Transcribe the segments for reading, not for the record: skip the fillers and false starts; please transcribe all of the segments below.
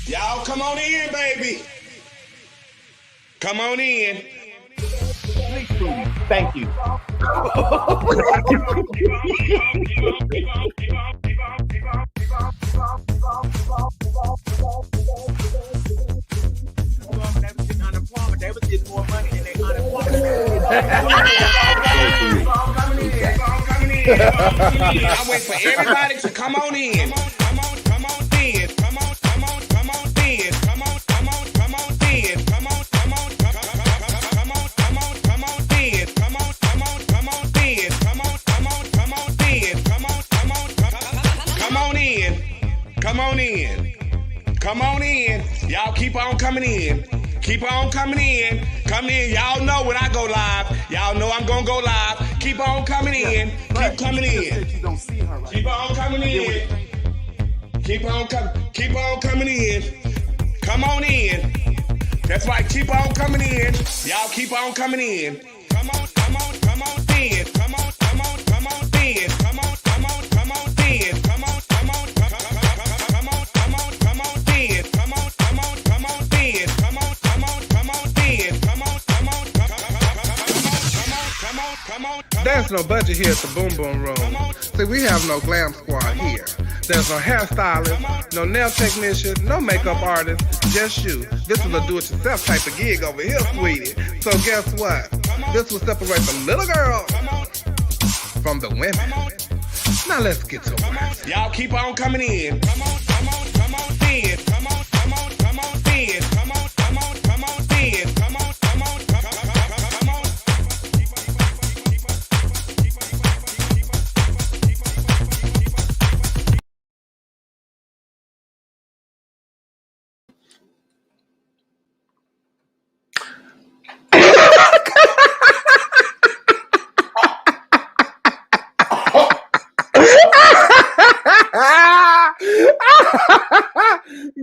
Y'all come on in, baby. Come on in. Thank you. They was getting more money than they unemployment. I wait for everybody to come on in. Come on in. Come on in. Come on in. Come on in. Come on in. Come on in. Come on in. Come on in. Y'all keep on coming in. Keep on coming in. Come in. Y'all know when I go live. Y'all know I'm gonna go live. Keep on coming in. Keep coming in. Keep on coming in. Keep on coming in. Come on in. That's right. Keep on coming in. Y'all keep on coming in. Come on in. Come on in. Come on in. Come on in. Come on in. Come on. There's no budget here at the Boom Boom Room. See, we have no glam squad here. There's no hairstylist, no nail technician, no makeup artist, just you. This is a do-it-yourself type of gig over here, sweetie. So guess what? This will separate the little girl from the women. Now let's get to it. Y'all keep on coming in. Come on in. Come on in. Come on in. Come on in. Come on in.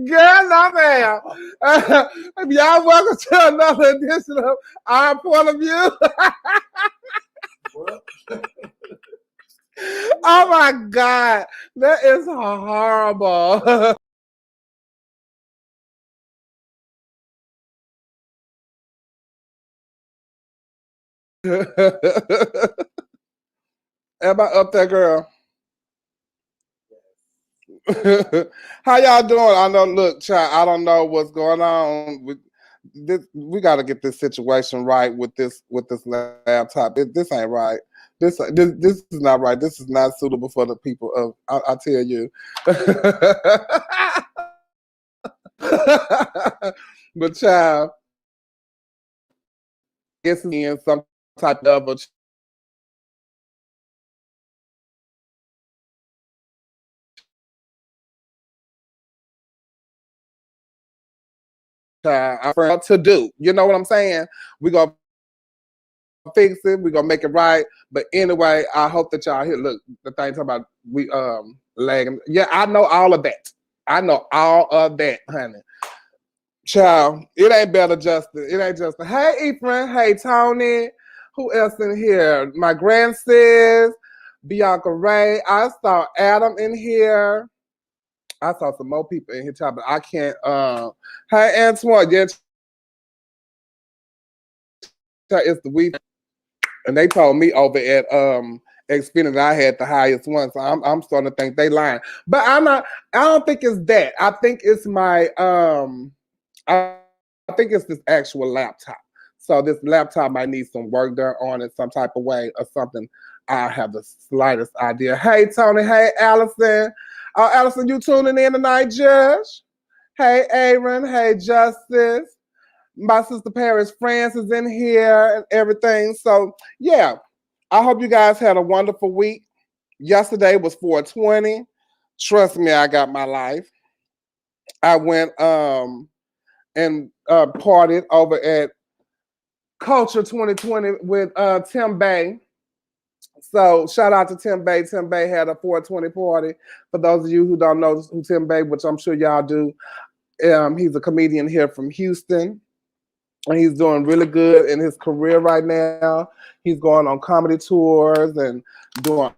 Girl, no ma'am. Y'all welcome to another edition of Our Point of View. Oh my God, that is horrible. Am I up there, girl? How y'all doing? I know, look, child, I don't know what's going on. We got to get this situation right with this laptop. This ain't right. This is not right. This is not suitable for the people of. I tell you. But child, it's in some type of a. To do. You know what I'm saying? We're going to fix it. We're going to make it right. But anyway, I hope that y'all hear. Look, the thing talking about we lagging. Yeah, I know all of that. I know all of that, honey. Child, it ain't better, Justin. It ain't Justin. Hey, Ephraim. Hey, Tony. Who else in here? My grand sis, Bianca Ray. I saw Adam in here. I saw some more people in here, but I can't. Hey, Antoine, yeah, it's the week, and they told me over at Xfinity I had the highest one, so I'm starting to think they lying. But I'm not. I don't think it's that. I think it's my. I think it's this actual laptop. So this laptop might need some work done on it, some type of way or something. I have the slightest idea. Hey, Tony. Hey, Allison. Oh, Allison, you tuning in tonight, Judge? Hey, Aaron. Hey, Justice. My sister Paris France is in here and everything. So, yeah, I hope you guys had a wonderful week. Yesterday was 420. Trust me, I got my life. I went and partied over at Culture 2020 with Tim Bay. So shout out to Tim Bay. Tim Bay had a 420 party. For those of you who don't know who Tim Bay, which I'm sure y'all do, he's a comedian here from Houston. And he's doing really good in his career right now. He's going on comedy tours and doing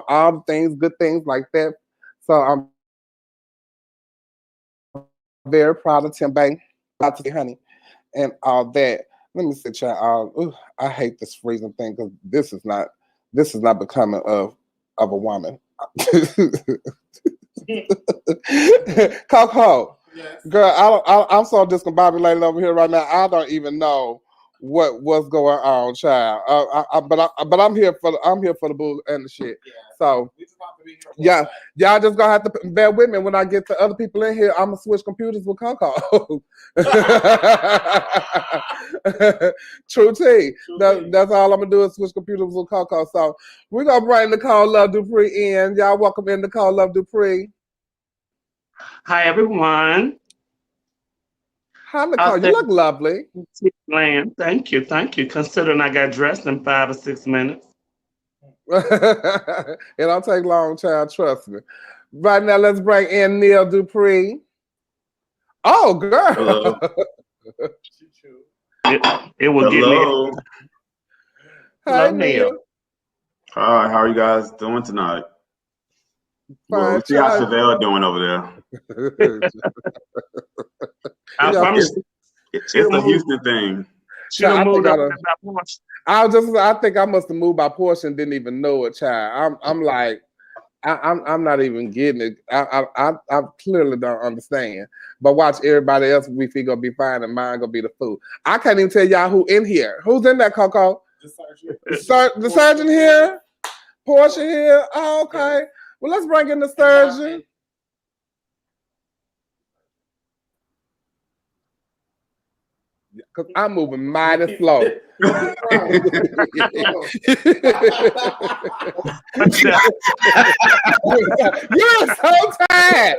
all the things, good things like that. So I'm very proud of Tim Bay, about to say honey, and all that. Let me see, child. I hate this freezing thing because this is not becoming of a woman. Coco, yes. Girl, I'm so discombobulated over here right now. I don't even know what's going on, child. But I'm here for the boo and the shit. Yeah. So yeah, y'all just gonna have to bear with me when I get to other people in here. I'm gonna switch computers with Coco. True T. That's all I'm gonna do is switch computers with Coco. So we're gonna bring Necole Luv Dupree in. Y'all welcome in Necole Luv Dupree. Hi everyone. Hi Necole, you look lovely. Thank you. Considering I got dressed in 5 or 6 minutes. It don't take long, child. Trust me. Right now, let's bring in Necole Dupree. Oh, girl. Hello. It will Hello. Get me. Hi, Necole. Hi, how are you guys doing tonight? Fine, what you got Chevelle doing over there? It's a Houston thing. I think I must have moved by Porsche and didn't even know it, child. I'm like, I'm not even getting it. I clearly don't understand. But watch everybody else. We think gonna be fine, and mine gonna be the food. I can't even tell y'all who in here. Who's in that, Coco? The surgeon here. Porsche here. Oh, okay. Well, let's bring in the surgeon. Because I'm moving mighty slow. You're so tired.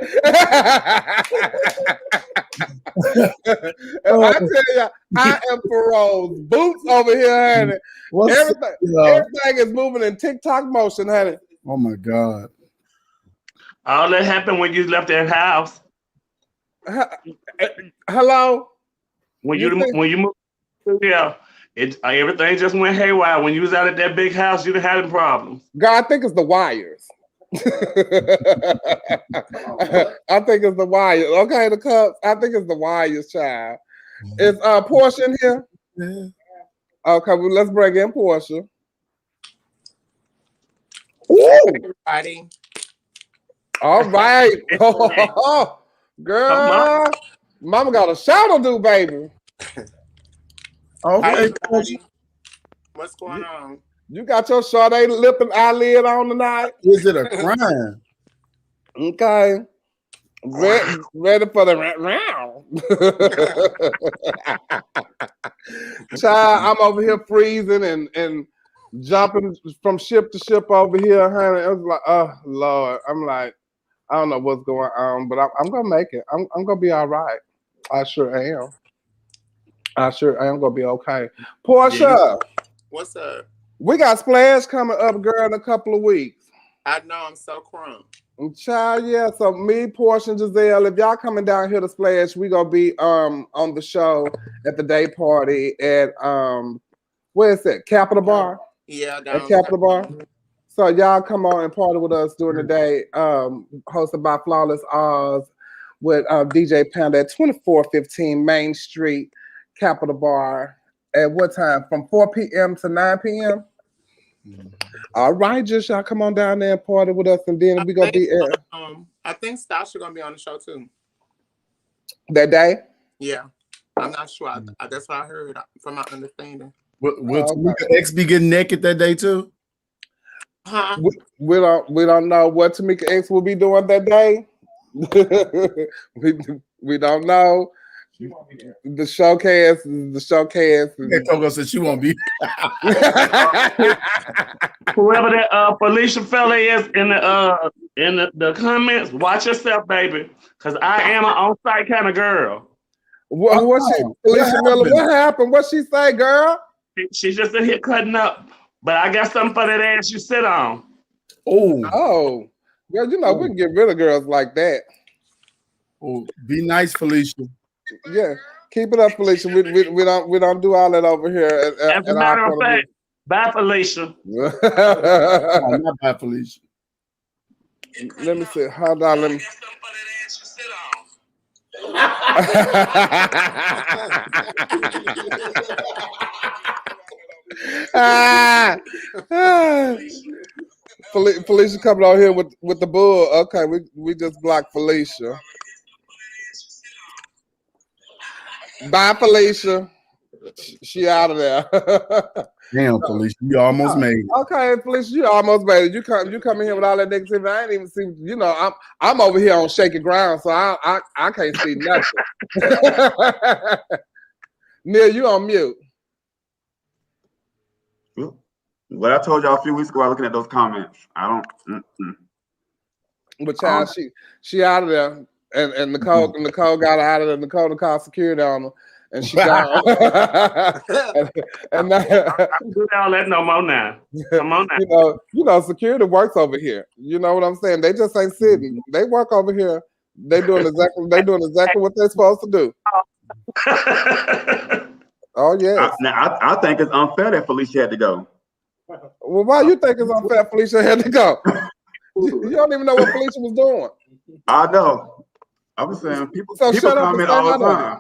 And I tell you, I am Parole's boots over here, honey. Everything is moving in TikTok motion, honey. Oh my God. All that happened when you left that house. Hello? When you moved, yeah, everything just went haywire. When you was out at that big house, you didn't have any problems. God, I think it's the wires. I think it's the wires. Okay, the cups. I think it's the wires, child. Is Porsche in here? Yeah. Okay, well, let's bring in Porsche. Everybody. All right. Oh, girl. Mama got a shadow do, baby. Okay. What's going on? You got your Sade lip and eyelid on tonight? Is it a crime? Okay. Ready for the round. Child, I'm over here freezing and jumping from ship to ship over here, honey. It was like, oh, Lord. I'm like, I don't know what's going on, but I'm going to make it. I'm going to be all right. I sure am. I am going to be okay. Porsche. What's up? We got Splash coming up, girl, in a couple of weeks. I know, I'm so crunk. Child, yeah. So me, Porsche, and Giselle, if y'all coming down here to Splash, we gonna be on the show at the day party at where is it? Capitol Bar? Yeah, at Capitol Bar. So y'all come on and party with us during the day, hosted by Flawless Oz with DJ Panda at 2415 Main Street, Capitol Bar. At what time? From 4 p.m. to 9 p.m.? Mm-hmm. All right, just y'all come on down there and party with us, and then we're going to be at... I think Stasha going to be on the show, too. That day? Yeah. I'm not sure. That's what I heard from my understanding. Will Tamika X be getting naked that day, too? Huh? We don't know what Tamika X will be doing that day. we don't know. The showcase. Coco said she won't be. Whoever that Felicia fella is in the comments, watch yourself, baby, because I am an on-site kind of girl. What Felicia Miller? What happened? What she say, girl? She's just in here cutting up, but I got something for that ass you sit on. Oh, girl, you know we can get rid of girls like that. Oh, be nice, Felicia. Yeah, keep it up, Felicia. We don't do all that over here. As a matter of fact, bye, Felicia. Not bye, Felicia. Let me see. Hold on. Felicia coming out here with the bull. Okay, we just blocked Felicia. Bye, Felicia. She out of there. Damn, Felicia, you almost made it. Okay, Felicia, you almost made it. You come in here with all that negativity. I ain't even see. You know, I'm over here on shaky ground, so I can't see nothing. Neil, you on mute. What I told y'all a few weeks ago, I was looking at those comments. I don't. But child, she out of there, and Necole got her out of there. Necole called security on her, and she gone. and now, I don't do all that no more now. Come on now. You know, security works over here. You know what I'm saying? They just ain't sitting. They work over here. They doing exactly what they're supposed to do. Oh yeah. I think it's unfair that Felicia had to go. Well, why you think it's unfair Felicia had to go? You don't even know what Felicia was doing. I know. I was saying people shut up comment all the time.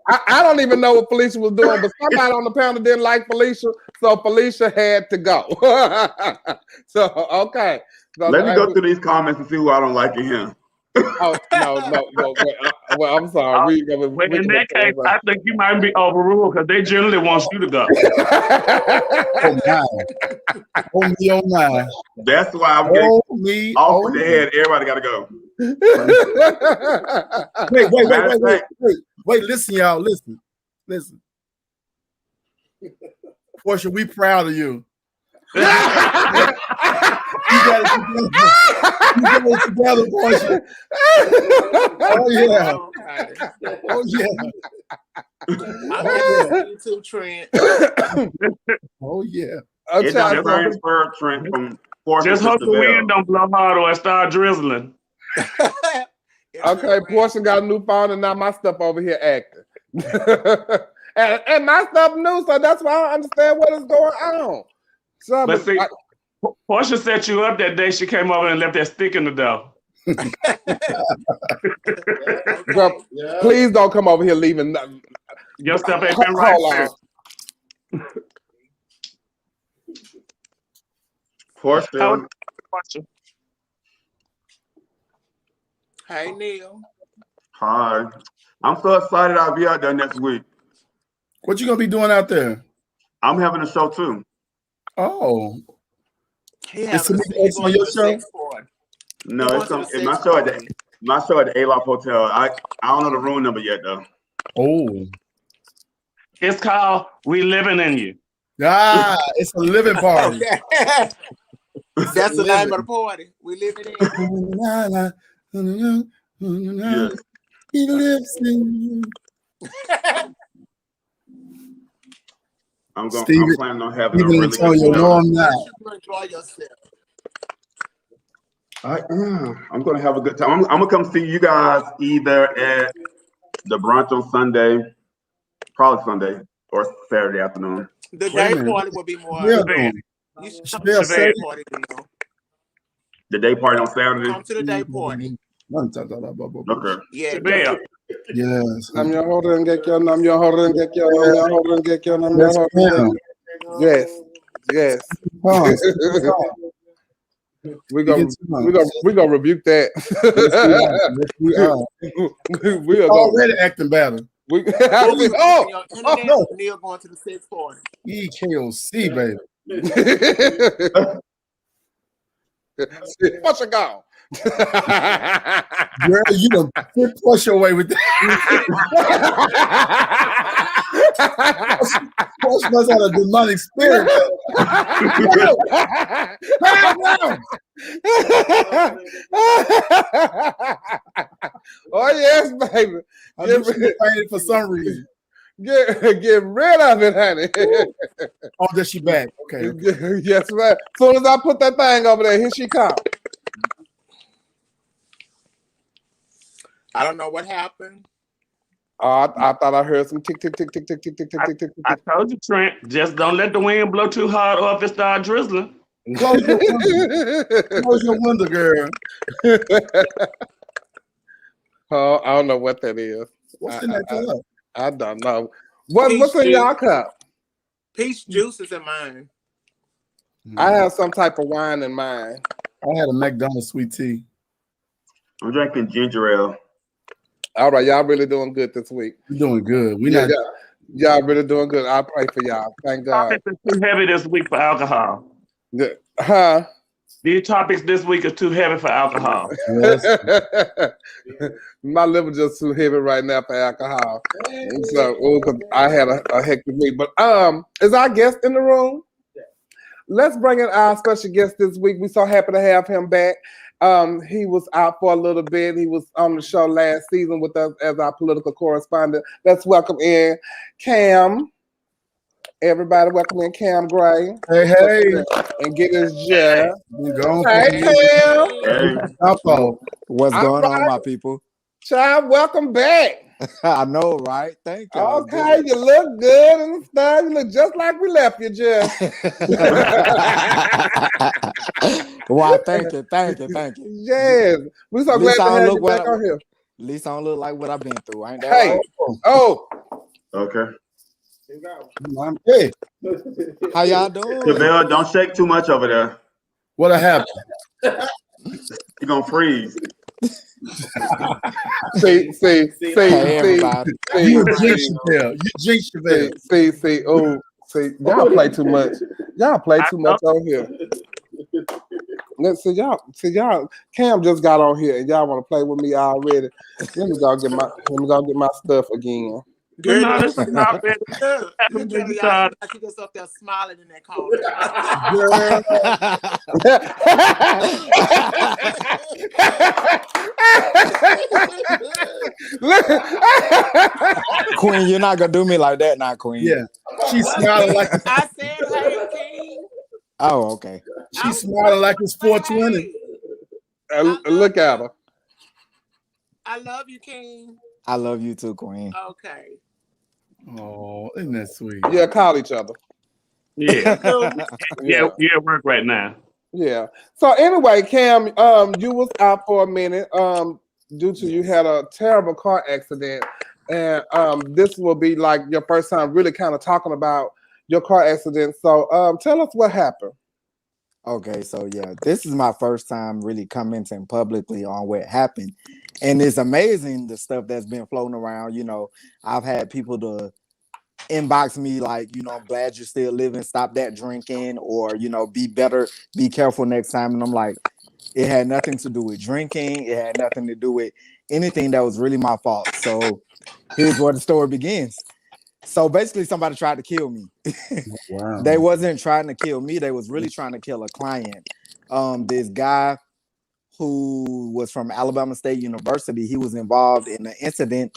I don't even know what Felicia was doing, but somebody on the panel didn't like Felicia, so Felicia had to go. So okay. So, let me go through these comments and see who I don't like in here. Oh no! Well, I'm sorry. In that case, I think you might be overruled because they generally want you to go. Oh my! That's why I'm getting off the head. Everybody got to go. Wait! Listen, y'all. Listen. Porsche, we proud of you. You got it together, Porsche. Oh yeah. I'm you too, Trent. Oh yeah. It's on the transfer, Trent, from Porsche. Just hope the wind don't blow hard or start drizzling. Okay, Porsche got a new phone, and now my stuff over here acting. and my stuff new, so that's why I don't understand what is going on. So, but see, Porsche set you up that day. She came over and left that stick in the door. Girl, please don't come over here leaving. Your stuff ain't been right. Porsche. Hey, Neil. Hi. I'm so excited I'll be out there next week. What you gonna be doing out there? I'm having a show too. Oh. It's on your show? No, it's my show at the A-Lop Hotel. I don't know the room number yet though. Oh. It's called We Living in You. Ah, it's a living party. That's the name of the party. We living in. Yes. He lives in you. I'm planning on having a really good show. No, I'm not. Enjoy yourself. I'm going to have a good time. I'm going to come see you guys either at the brunch on Sunday, probably Sunday, or Saturday afternoon. The day party will be more. Yeah, you should be a party. The day party on Saturday? Come to the day party. Okay. Yeah. Yes. I'm your holder and get your name. Your holder and get your name. Your holder and get your name. Your holder. Yes. Yes. We're gonna rebuke that. We are. We are already acting better. Neil going to the 6th party. EKOC, baby. What's it gone? Girl, you done push your way with that. Push must have a demonic spirit. Oh yes, baby. I knew she was painted for some reason. Get rid of it, honey. Oh, there she back. Okay. Yes, man. As soon as I put that thing over there, here she comes. I don't know what happened. I thought I heard some tick, tick, tick, tick, tick, tick, tick, tick, tick, tick. I told you, Trent, just don't let the wind blow too hard or if it start drizzling. Close your window. Close your window, girl. Oh, I don't know what that is. What's in that cup? I don't know. What's Peach in juice. y'all cup? Peach juice is in mine. I have some type of wine in mine. I had a McDonald's sweet tea. I'm drinking ginger ale. All right, y'all really doing good this week. We're doing good. Y'all really doing good. I pray for y'all. Thank God. Topics are too heavy this week for alcohol. Huh? These topics this week are too heavy for alcohol. Yes. My liver just too heavy right now for alcohol. And so, 'cause I had a hectic week. But is our guest in the room? Let's bring in our special guest this week. We're so happy to have him back. He was out for a little bit. He was on the show last season with us as our political correspondent. Let's welcome in Cam. Everybody welcome in Cam Gray. Hey. And get his jet. Hey, Cam. Hey, What's All going on, right. my people? Child, welcome back. I know, right? Thank you. Okay, you look good and stuff. You look just like we left you, Jeff. Why? Thank you. Yes. We're so At glad least to I don't have you look back on here. At least I don't look like what I've been through. Ain't that Hey. right? Oh. okay. Hey, How y'all doing? Chevelle, don't shake too much over there. what happened? You're gonna freeze. See. Hey, everybody. You jinx Chevelle. You jinx Chevelle. See. Oh, see. Y'all play too much. Y'all play too much on here. Let's see y'all. Cam just got on here and y'all want to play with me already. Let me go get my stuff again. Girl, No, this is not bad. you tell y'all she just up there smiling in that corner. Queen, you're not gonna do me like that now, Queen. Yeah. She's smiling like I said, hey, King. Oh, okay. she's smiling like it's 420. Look at her. I love you, King. I love you too, Queen. Okay. Oh, isn't that sweet? Yeah, call each other. Yeah. Yeah, you're at work right now. Yeah. So anyway, Cam, you was out for a minute due to you had a terrible car accident, and this will be like your first time really kind of talking about your car accident. So tell us what happened. Okay, so yeah, this is my first time really commenting publicly on what happened. And it's amazing the stuff that's been floating around. You know, I've had people to inbox me like, you know, I'm glad you're still living, stop that drinking, or, you know, be better, be careful next time. And I'm like, it had nothing to do with drinking. It had nothing to do with anything that was really my fault. So here's where the story begins. So basically somebody tried to kill me. Wow. They wasn't trying to kill me. They was really trying to kill a client. This guy who was from Alabama State University, he was involved in an incident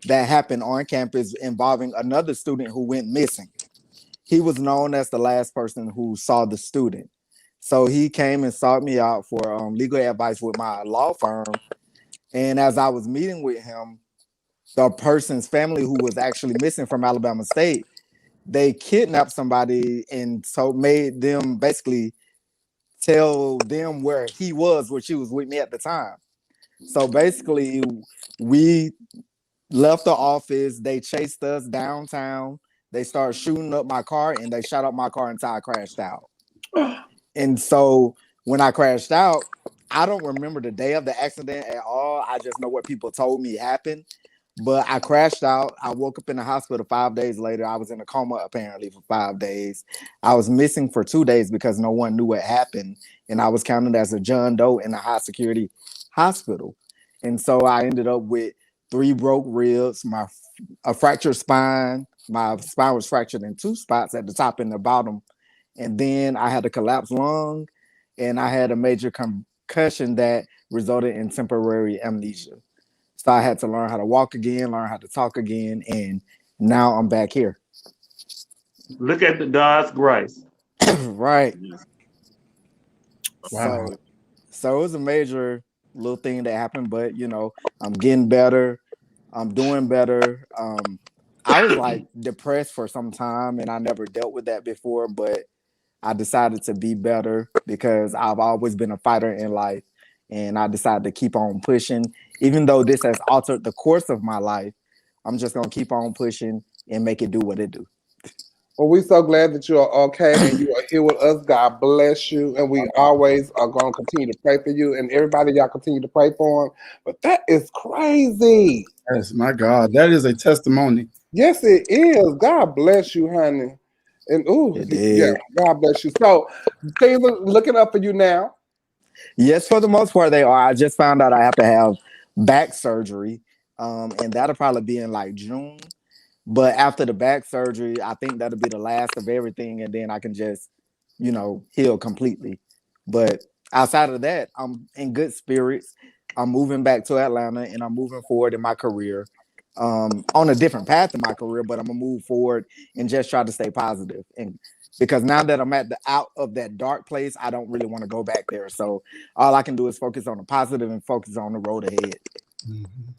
that happened on campus involving another student who went missing. He was known as the last person who saw the student. So he came and sought me out for legal advice with my law firm. And as I was meeting with him, the person's family who was actually missing from Alabama State, they kidnapped somebody and so made them basically tell them where he was, where she was with me at the time. So basically, we left the office. They chased us downtown. They started shooting up my car, and they shot up my car until I crashed out. And so when I crashed out, I don't remember the day of the accident at all. I just know what people told me happened. But I crashed out. I woke up in the hospital 5 days later. I was in a coma apparently for 5 days. I was missing for 2 days because no one knew what happened. And I was counted as a John Doe in a high security hospital. And so I ended up with 3 broke ribs, a fractured spine. My spine was fractured in 2 spots at the top and the bottom. And then I had a collapsed lung and I had a major concussion that resulted in temporary amnesia. So I had to learn how to walk again, learn how to talk again, and now I'm back here. Look at the God's grace. Right. Wow. So it was a major little thing that happened, but you know, I'm getting better. I'm doing better. I was like depressed for some time and I never dealt with that before, but I decided to be better because I've always been a fighter in life. and I decided to keep on pushing. Even though this has altered the course of my life, I'm just gonna keep on pushing and make it do what it do. Well, we're so glad that you are okay and you are here with us. God bless you. And we always are going to continue to pray for you. And everybody, y'all continue to pray for him. But that is crazy. Yes, my God, that is a testimony. Yes, it is. God bless you, honey. And yeah, God bless you. So things are looking up for you now. Yes, for the most part, they are. I just found out I have to have back surgery, and that'll probably be in like June. But after the back surgery, I think that'll be the last of everything, and then I can just, heal completely. But outside of that, I'm in good spirits. I'm moving back to Atlanta, and I'm moving forward in my career, on a different path in my career. But I'm gonna move forward and just try to stay positive. And because now that I'm out of that dark place, I don't really want to go back there. So all I can do is focus on the positive and focus on the road ahead. Mm-hmm.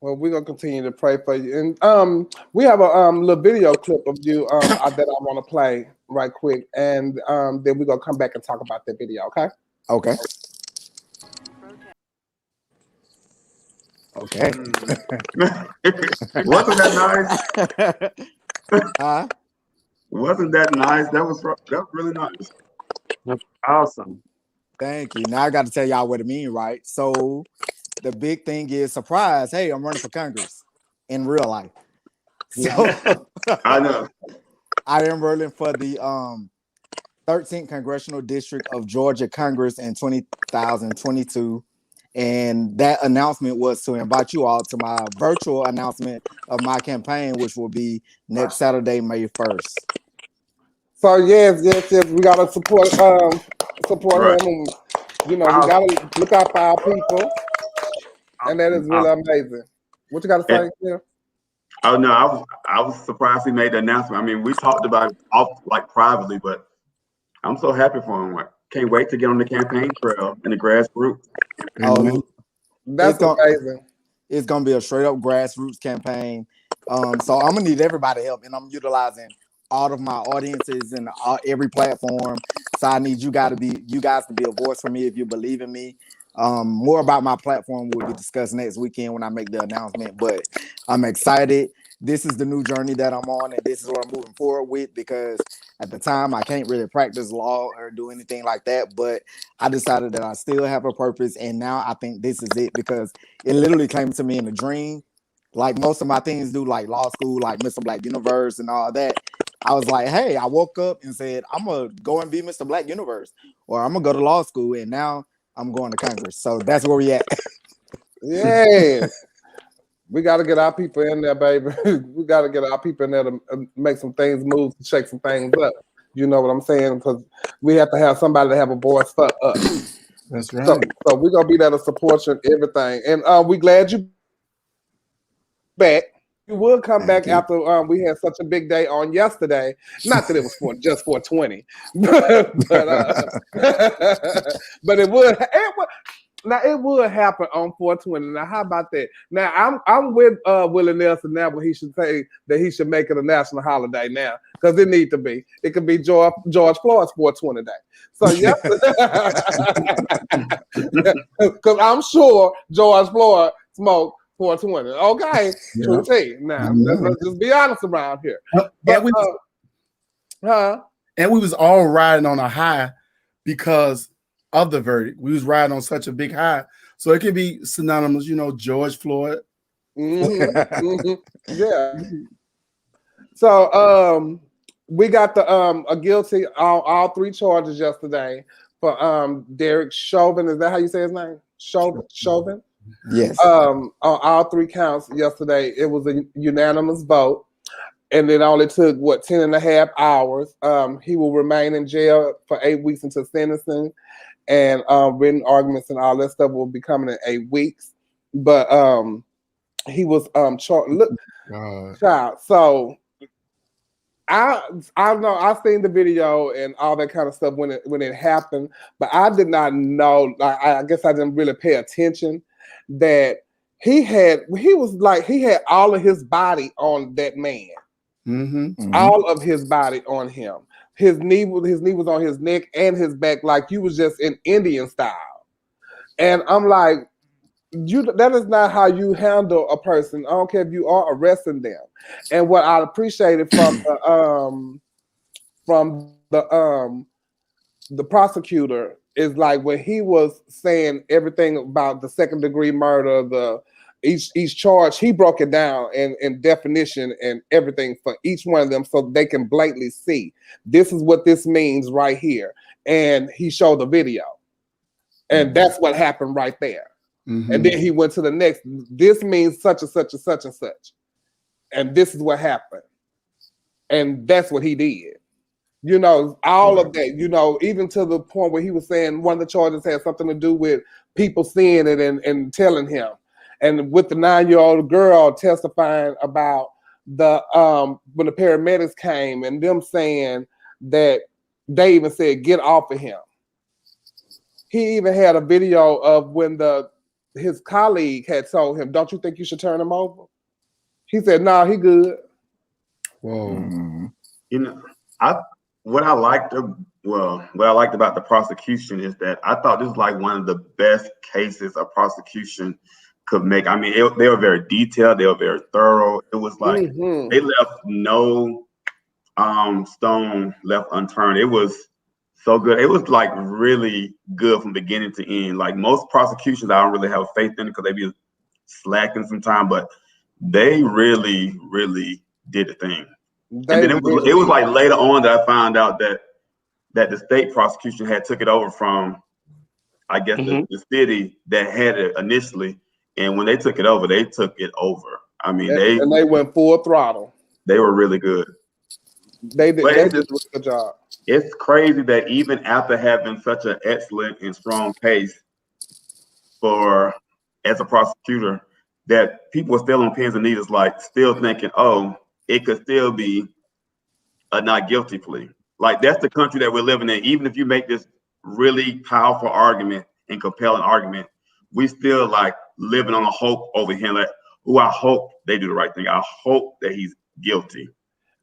Well, we're gonna continue to pray for you, and we have a little video clip of you that I want to play right quick, and then we're gonna come back and talk about that video. Okay? Okay. Okay. Wasn't that nice? Huh? Wasn't that nice? That was really nice. That's awesome. Thank you. Now I got to tell y'all what it means, right? So the big thing is surprise. Hey, I'm running for Congress in real life. So I know. I am running for the 13th Congressional District of Georgia Congress in 2022. And that announcement was to invite you all to my virtual announcement of my campaign, which will be next Saturday, May 1st. So yes, we gotta support Right. him, and we gotta look out for our people, and that is really amazing. What you gotta say here? Oh no, I was surprised he made the announcement. I mean, we talked about it privately, but I'm so happy for him. Can't wait to get on the campaign trail in the grassroots. Oh, That's amazing. It's gonna be a straight up grassroots campaign. So I'm gonna need everybody's help, and I'm utilizing all of my audiences and every platform. So I need you guys to be a voice for me if you believe in me. More about my platform will be discussed next weekend when I make the announcement. But I'm excited. This is the new journey that I'm on, and this is what I'm moving forward with, because at the time I can't really practice law or do anything like that. But I decided that I still have a purpose, and now I think this is it, because it literally came to me in a dream. Like most of my things do, like law school, like Mr. Black Universe and all that. I was like, hey, I woke up and said, I'm going to go and be Mr. Black Universe, or I'm going to go to law school, and now I'm going to Congress. So that's where we at. Yeah. We got to get our people in there, baby. We got to get our people in there to make some things move, to shake some things up. You know what I'm saying? Because we have to have somebody to have a voice for us. That's right. So we're going to be there to support you and everything. And we're glad you back. You will come back after we had such a big day on yesterday. Not that it was just 420, but it would. Now it would happen on 420. Now how about that? Now I'm with Willie Nelson now, but he should say that he should make it a national holiday now, because it need to be. It could be George Floyd's 420 day. So yeah, because I'm sure George Floyd smoked 420. Okay, true tea. Now let's just be honest around here. And we was all riding on a high because of the verdict. We was riding on such a big high, so it could be synonymous. George Floyd. Mm-hmm. Yeah. So we got the a guilty on all 3 charges yesterday for Derek Chauvin. Is that how you say his name? Chauvin. Yes. On all 3 counts yesterday, it was a unanimous vote, and it only took 10.5 hours. He will remain in jail for 8 weeks until sentencing, and written arguments and all that stuff will be coming in 8 weeks. But he was child. So I know I've seen the video and all that kind of stuff when it happened, but I did not know. I guess I didn't really pay attention that he had all of his body on that man. Mm-hmm. All of his body on him. His knee was on his neck and his back, like you was just in Indian style. And I'm like, that is not how you handle a person. I don't care if you are arresting them. And what I appreciated from the prosecutor is like when he was saying everything about the second degree murder, each charge, he broke it down in definition and everything for each one of them so they can blatantly see this is what this means right here. And he showed the video. And that's what happened right there. Mm-hmm. And then he went to the next, this means such and such and such and such. And this is what happened. And that's what he did. You know, all of that, you know, even to the point where he was saying one of the charges had something to do with people seeing it and telling him. And with the 9-year-old girl testifying about when the paramedics came and them saying that they even said, get off of him. He even had a video of when his colleague had told him, don't you think you should turn him over? He said, no, he good. Whoa. Mm-hmm. You know, what I liked about the prosecution is that I thought this was like one of the best cases a prosecution could make. I mean, they were very detailed. They were very thorough. It was like they left no stone left unturned. It was so good. It was like really good from beginning to end. Like most prosecutions, I don't really have faith in because they be slacking sometimes, but they really, really did the thing. And then it was like later on that I found out that the state prosecution had took it over from, I guess, the city that had it initially. And when they took it over, they took it over. I mean, they went full throttle. They were really good. They did a good job. It's crazy that even after having such an excellent and strong case as a prosecutor, that people are still on pins and needles, like still thinking, oh, it could still be a not guilty plea. Like that's the country that we're living in. Even if you make this really powerful argument and compelling argument, we still like living on a hope over here. Like, I hope they do the right thing. I hope that he's guilty.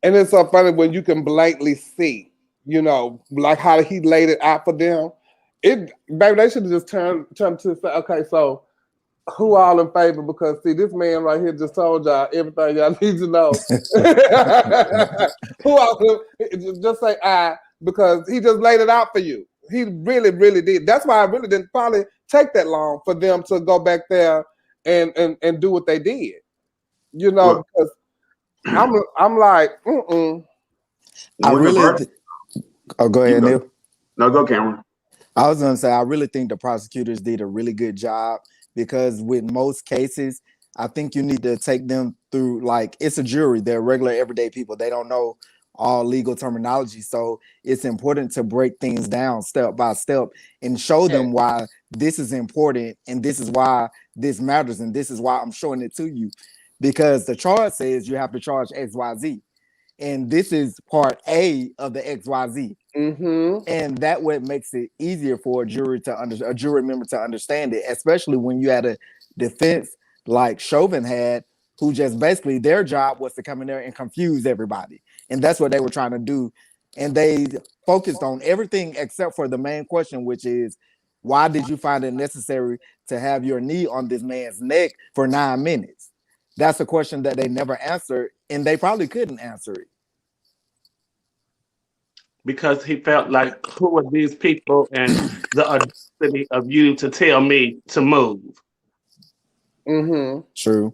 And it's so funny when you can blatantly see, you know, like how he laid it out for them. Baby, they should have just turned to say, okay, so who all in favor? Because see, this man right here just told y'all everything y'all need to know. Who all? Just say I, because he just laid it out for you. He really, really did. That's why I really didn't probably take that long for them to go back there and do what they did. You know, because I'm like, I really. Oh, go ahead, Neil. No, go, Cameron. I was gonna say I really think the prosecutors did a really good job. Because with most cases, I think you need to take them through, like, it's a jury. They're regular, everyday people. They don't know all legal terminology. So it's important to break things down step by step and show them why this is important and this is why this matters and this is why I'm showing it to you. Because the charge says you have to charge XYZ. And this is part A of the XYZ. Mm-hmm. And that way it makes it easier for a jury member to understand it, especially when you had a defense like Chauvin had, who just basically their job was to come in there and confuse everybody. And that's what they were trying to do. And they focused on everything except for the main question, which is, why did you find it necessary to have your knee on this man's neck for 9 minutes? That's a question that they never answered, and they probably couldn't answer it. Because he felt like, who are these people and the audacity of you to tell me to move? Mm-hmm. True.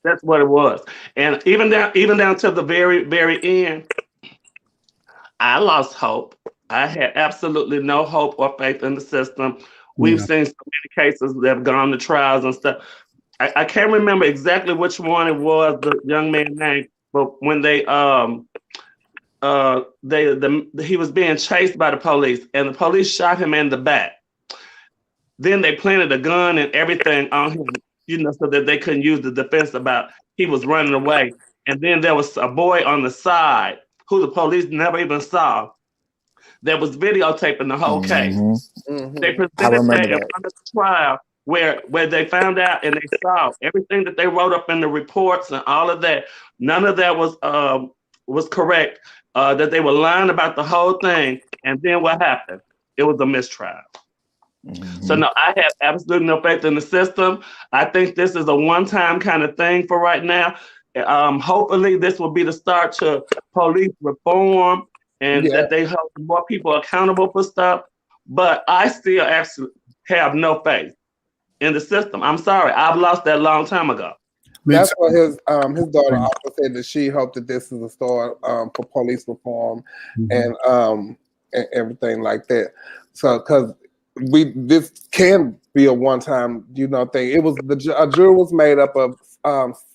That's what it was. And even down to the very, very end, I lost hope. I had absolutely no hope or faith in the system. We've seen so many cases that have gone to trials and stuff. I can't remember exactly which one it was, the young man named, but when he was being chased by the police and the police shot him in the back. Then they planted a gun and everything on him, you know, so that they couldn't use the defense about he was running away. And then there was a boy on the side who the police never even saw that was videotaping the whole case. Mm-hmm. They presented that in front of the trial where they found out and they saw everything that they wrote up in the reports and all of that. None of that was correct. That they were lying about the whole thing. And then what happened? It was a mistrial. So no, I have absolutely no faith in the system. I think this is a one-time kind of thing for right now. Hopefully this will be the start to police reform and that they hold more people accountable for stuff. But I still actually have no faith in the system. I'm sorry, I've lost that long time ago. That's what his daughter also said, that she hoped that this is a start for police reform and everything like that. So because this can be a one-time thing. It was a jury was made up of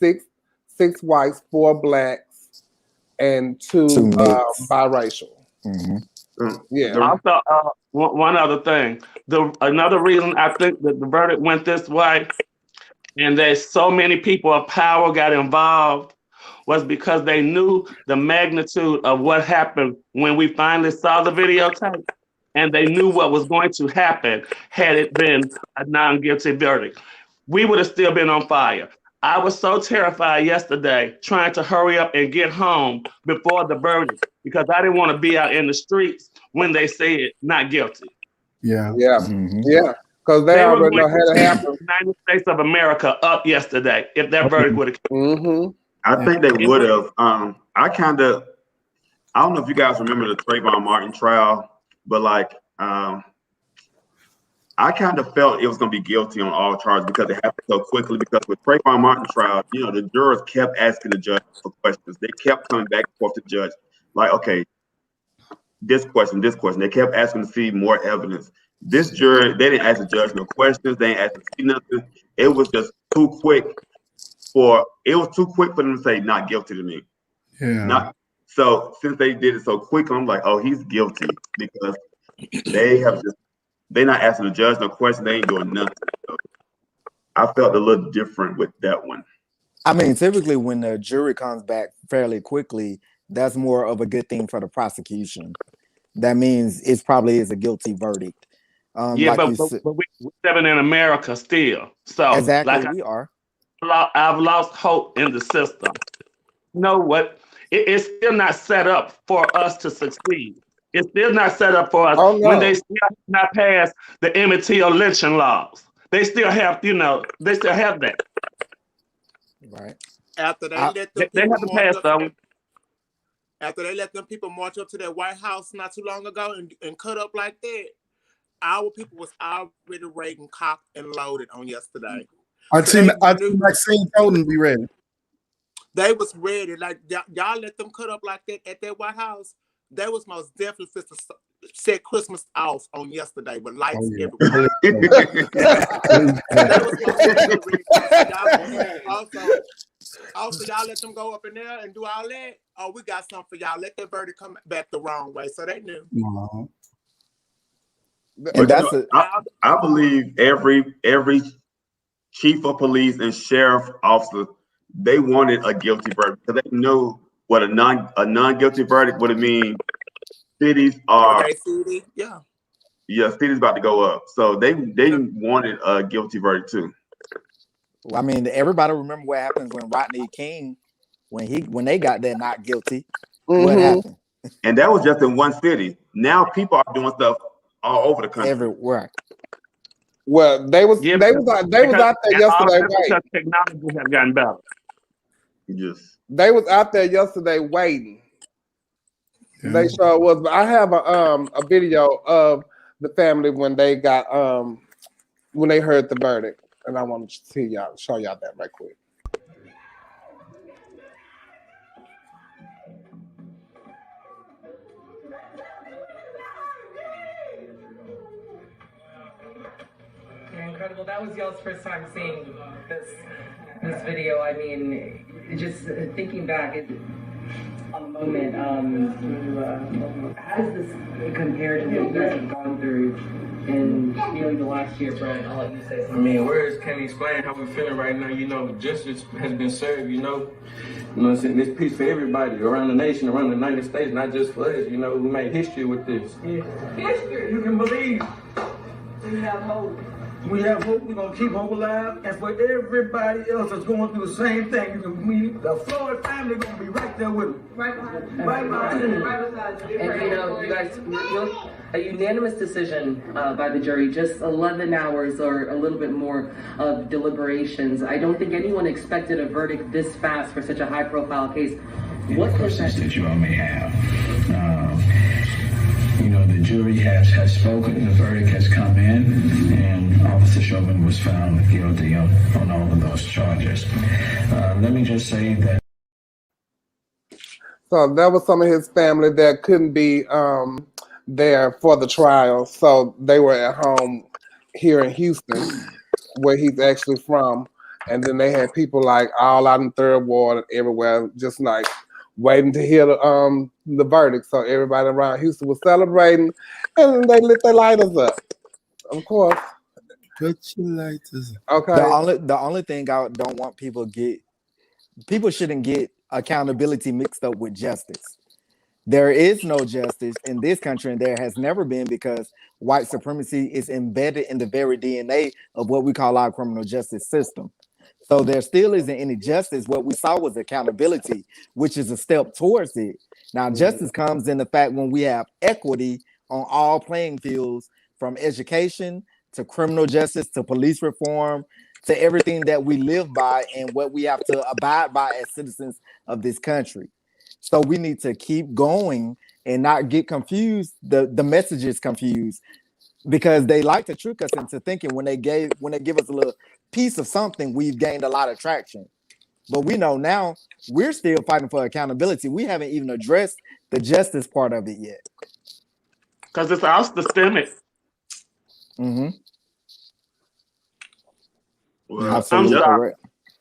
six whites, 4 blacks, and 2 biracial. Yeah. Also, one other thing. Another reason I think that the verdict went this way, and that so many people of power got involved, was because they knew the magnitude of what happened when we finally saw the videotape, and they knew what was going to happen had it been a non-guilty verdict. We would have still been on fire. I was so terrified yesterday trying to hurry up and get home before the verdict because I didn't want to be out in the streets when they said not guilty. Yeah. Because they already know how to happen. United States of America up yesterday if that verdict would have come. I think they would have. I don't know if you guys remember the Trayvon Martin trial, but I kind of felt it was going to be guilty on all charges because it happened so quickly. Because with Trayvon Martin trial, the jurors kept asking the judge for questions. They kept coming back and forth to the judge, like, okay, this question. They kept asking to see more evidence. This jury, they didn't ask the judge no questions. They didn't ask to see nothing. It was just too quick for them to say not guilty to me. Yeah. So since they did it so quick, I'm like, oh, he's guilty because they're not asking the judge no question. They ain't doing nothing. So I felt a little different with that one. I mean, typically when the jury comes back fairly quickly, that's more of a good thing for the prosecution. That means it probably is a guilty verdict. But we're living in America still. So exactly, we are. I've lost hope in the system. You know what? It's still not set up for us to succeed. It's still not set up for us when they still have not passed the Emmett Till lynching laws. They still have, they still have that. Right. After they let them they have to pass them. After they let them people march up to that White House not too long ago and cut up like that, our people was already ready and cocked and loaded on yesterday. I think Maxine told them to be ready. They was ready. Like y'all let them cut up like that at that White House. They was most definitely fit to set Christmas off on yesterday with lights everywhere. Also, y'all let them go up in there and do all that. Oh, we got something for y'all. Let that verdict come back the wrong way. So they knew. And I believe every chief of police and sheriff officer, they wanted a guilty verdict because they knew what a non-guilty verdict would mean. Cities are cities about to go up, so they wanted a guilty verdict too. Well, I mean, everybody remember what happened when Rodney King, when they got there not guilty. What happened? And that was just in one city. Now people are doing stuff all over the country. Everywhere. Well, they was out there yesterday. Because technology has gotten better. Yes. They was out there yesterday waiting. Yeah. They sure was. But I have a video of the family when they got when they heard the verdict, and I want to show y'all that right quick. Incredible. That was y'all's first time seeing this video. I mean, just thinking back on the moment, how does this compare to what you guys have gone through in the last year, Brett? I'll let you say something. I mean, words can't explain how we're feeling right now. Justice has been served, This peace for everybody around the nation, around the United States, not just for us. We made history with this. Yeah. History, you can believe. So you have hope. We have hope. We're going to keep hope alive. And for everybody else that's going through the same thing, the Floyd family going to be right there with them. Right behind you. Right behind you. Right beside you. And you know, you guys, a unanimous decision by the jury, just 11 hours or a little bit more of deliberations. I don't think anyone expected a verdict this fast for such a high-profile case. What questions that you all may have? You know, the jury has spoken, the verdict has come in, and Officer Chauvin was found guilty on all of those charges. Let me just say that. So that was some of his family that couldn't be there for the trial. So they were at home here in Houston, where he's actually from. And then they had people like all out in Third Ward and everywhere, just like waiting to hear the verdict. So everybody around Houston was celebrating, and they lit their lighters up. Of course. Put your lighters up. Okay. The only thing I don't want people shouldn't get accountability mixed up with justice. There is no justice in this country, and there has never been, because white supremacy is embedded in the very DNA of what we call our criminal justice system. So there still isn't any justice. What we saw was accountability, which is a step towards it. Now, justice comes in the fact when we have equity on all playing fields, from education to criminal justice to police reform to everything that we live by and what we have to abide by as citizens of this country. So we need to keep going and not get confused, the messages confused, because they like to trick us into thinking when they give us a little piece of something, we've gained a lot of traction. But we know now we're still fighting for accountability. We haven't even addressed the justice part of it yet. Because it's all systemic. Mm-hmm. Well, Absolutely correct.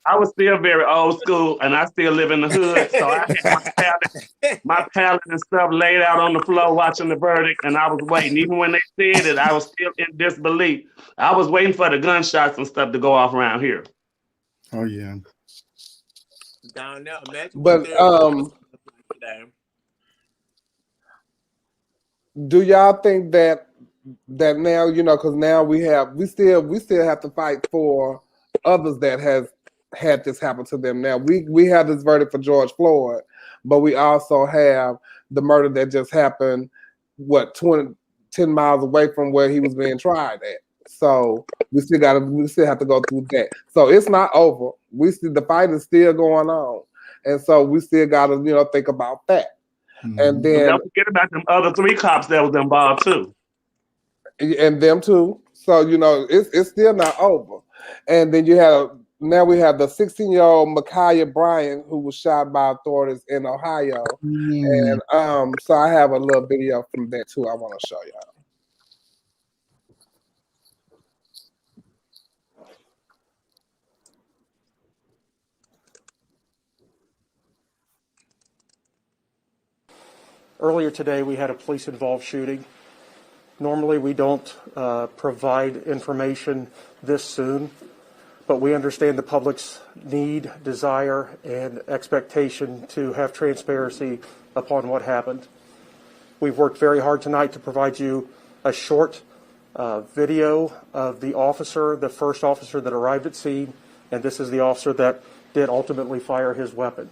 I was still very old school, and I still live in the hood. So I had my palette and stuff laid out on the floor watching the verdict, and I was waiting. Even when they said it, I was still in disbelief. I was waiting for the gunshots and stuff to go off around here. Oh, yeah. Down there, imagine. But do y'all think that now, you know, because now we still have to fight for others that has had this happen to them. Now we have this verdict for George Floyd, but we also have the murder that just happened 10 miles away from where he was being tried at. So we still have to go through that. So it's not over. The fight is still going on, and so we still got to, you know, think about that. Mm-hmm. And then don't forget about them other 3 cops that was involved too, and them too. So you know it's still not over. And then now we have the 16-year-old Ma'Khia Bryant, who was shot by authorities in Ohio. And so I have a little video from that too I want to show y'all. Earlier today, we had a police-involved shooting. Normally, we don't provide information this soon, but we understand the public's need, desire, and expectation to have transparency upon what happened. We've worked very hard tonight to provide you a short video of the first officer that arrived at scene, and this is the officer that did ultimately fire his weapon.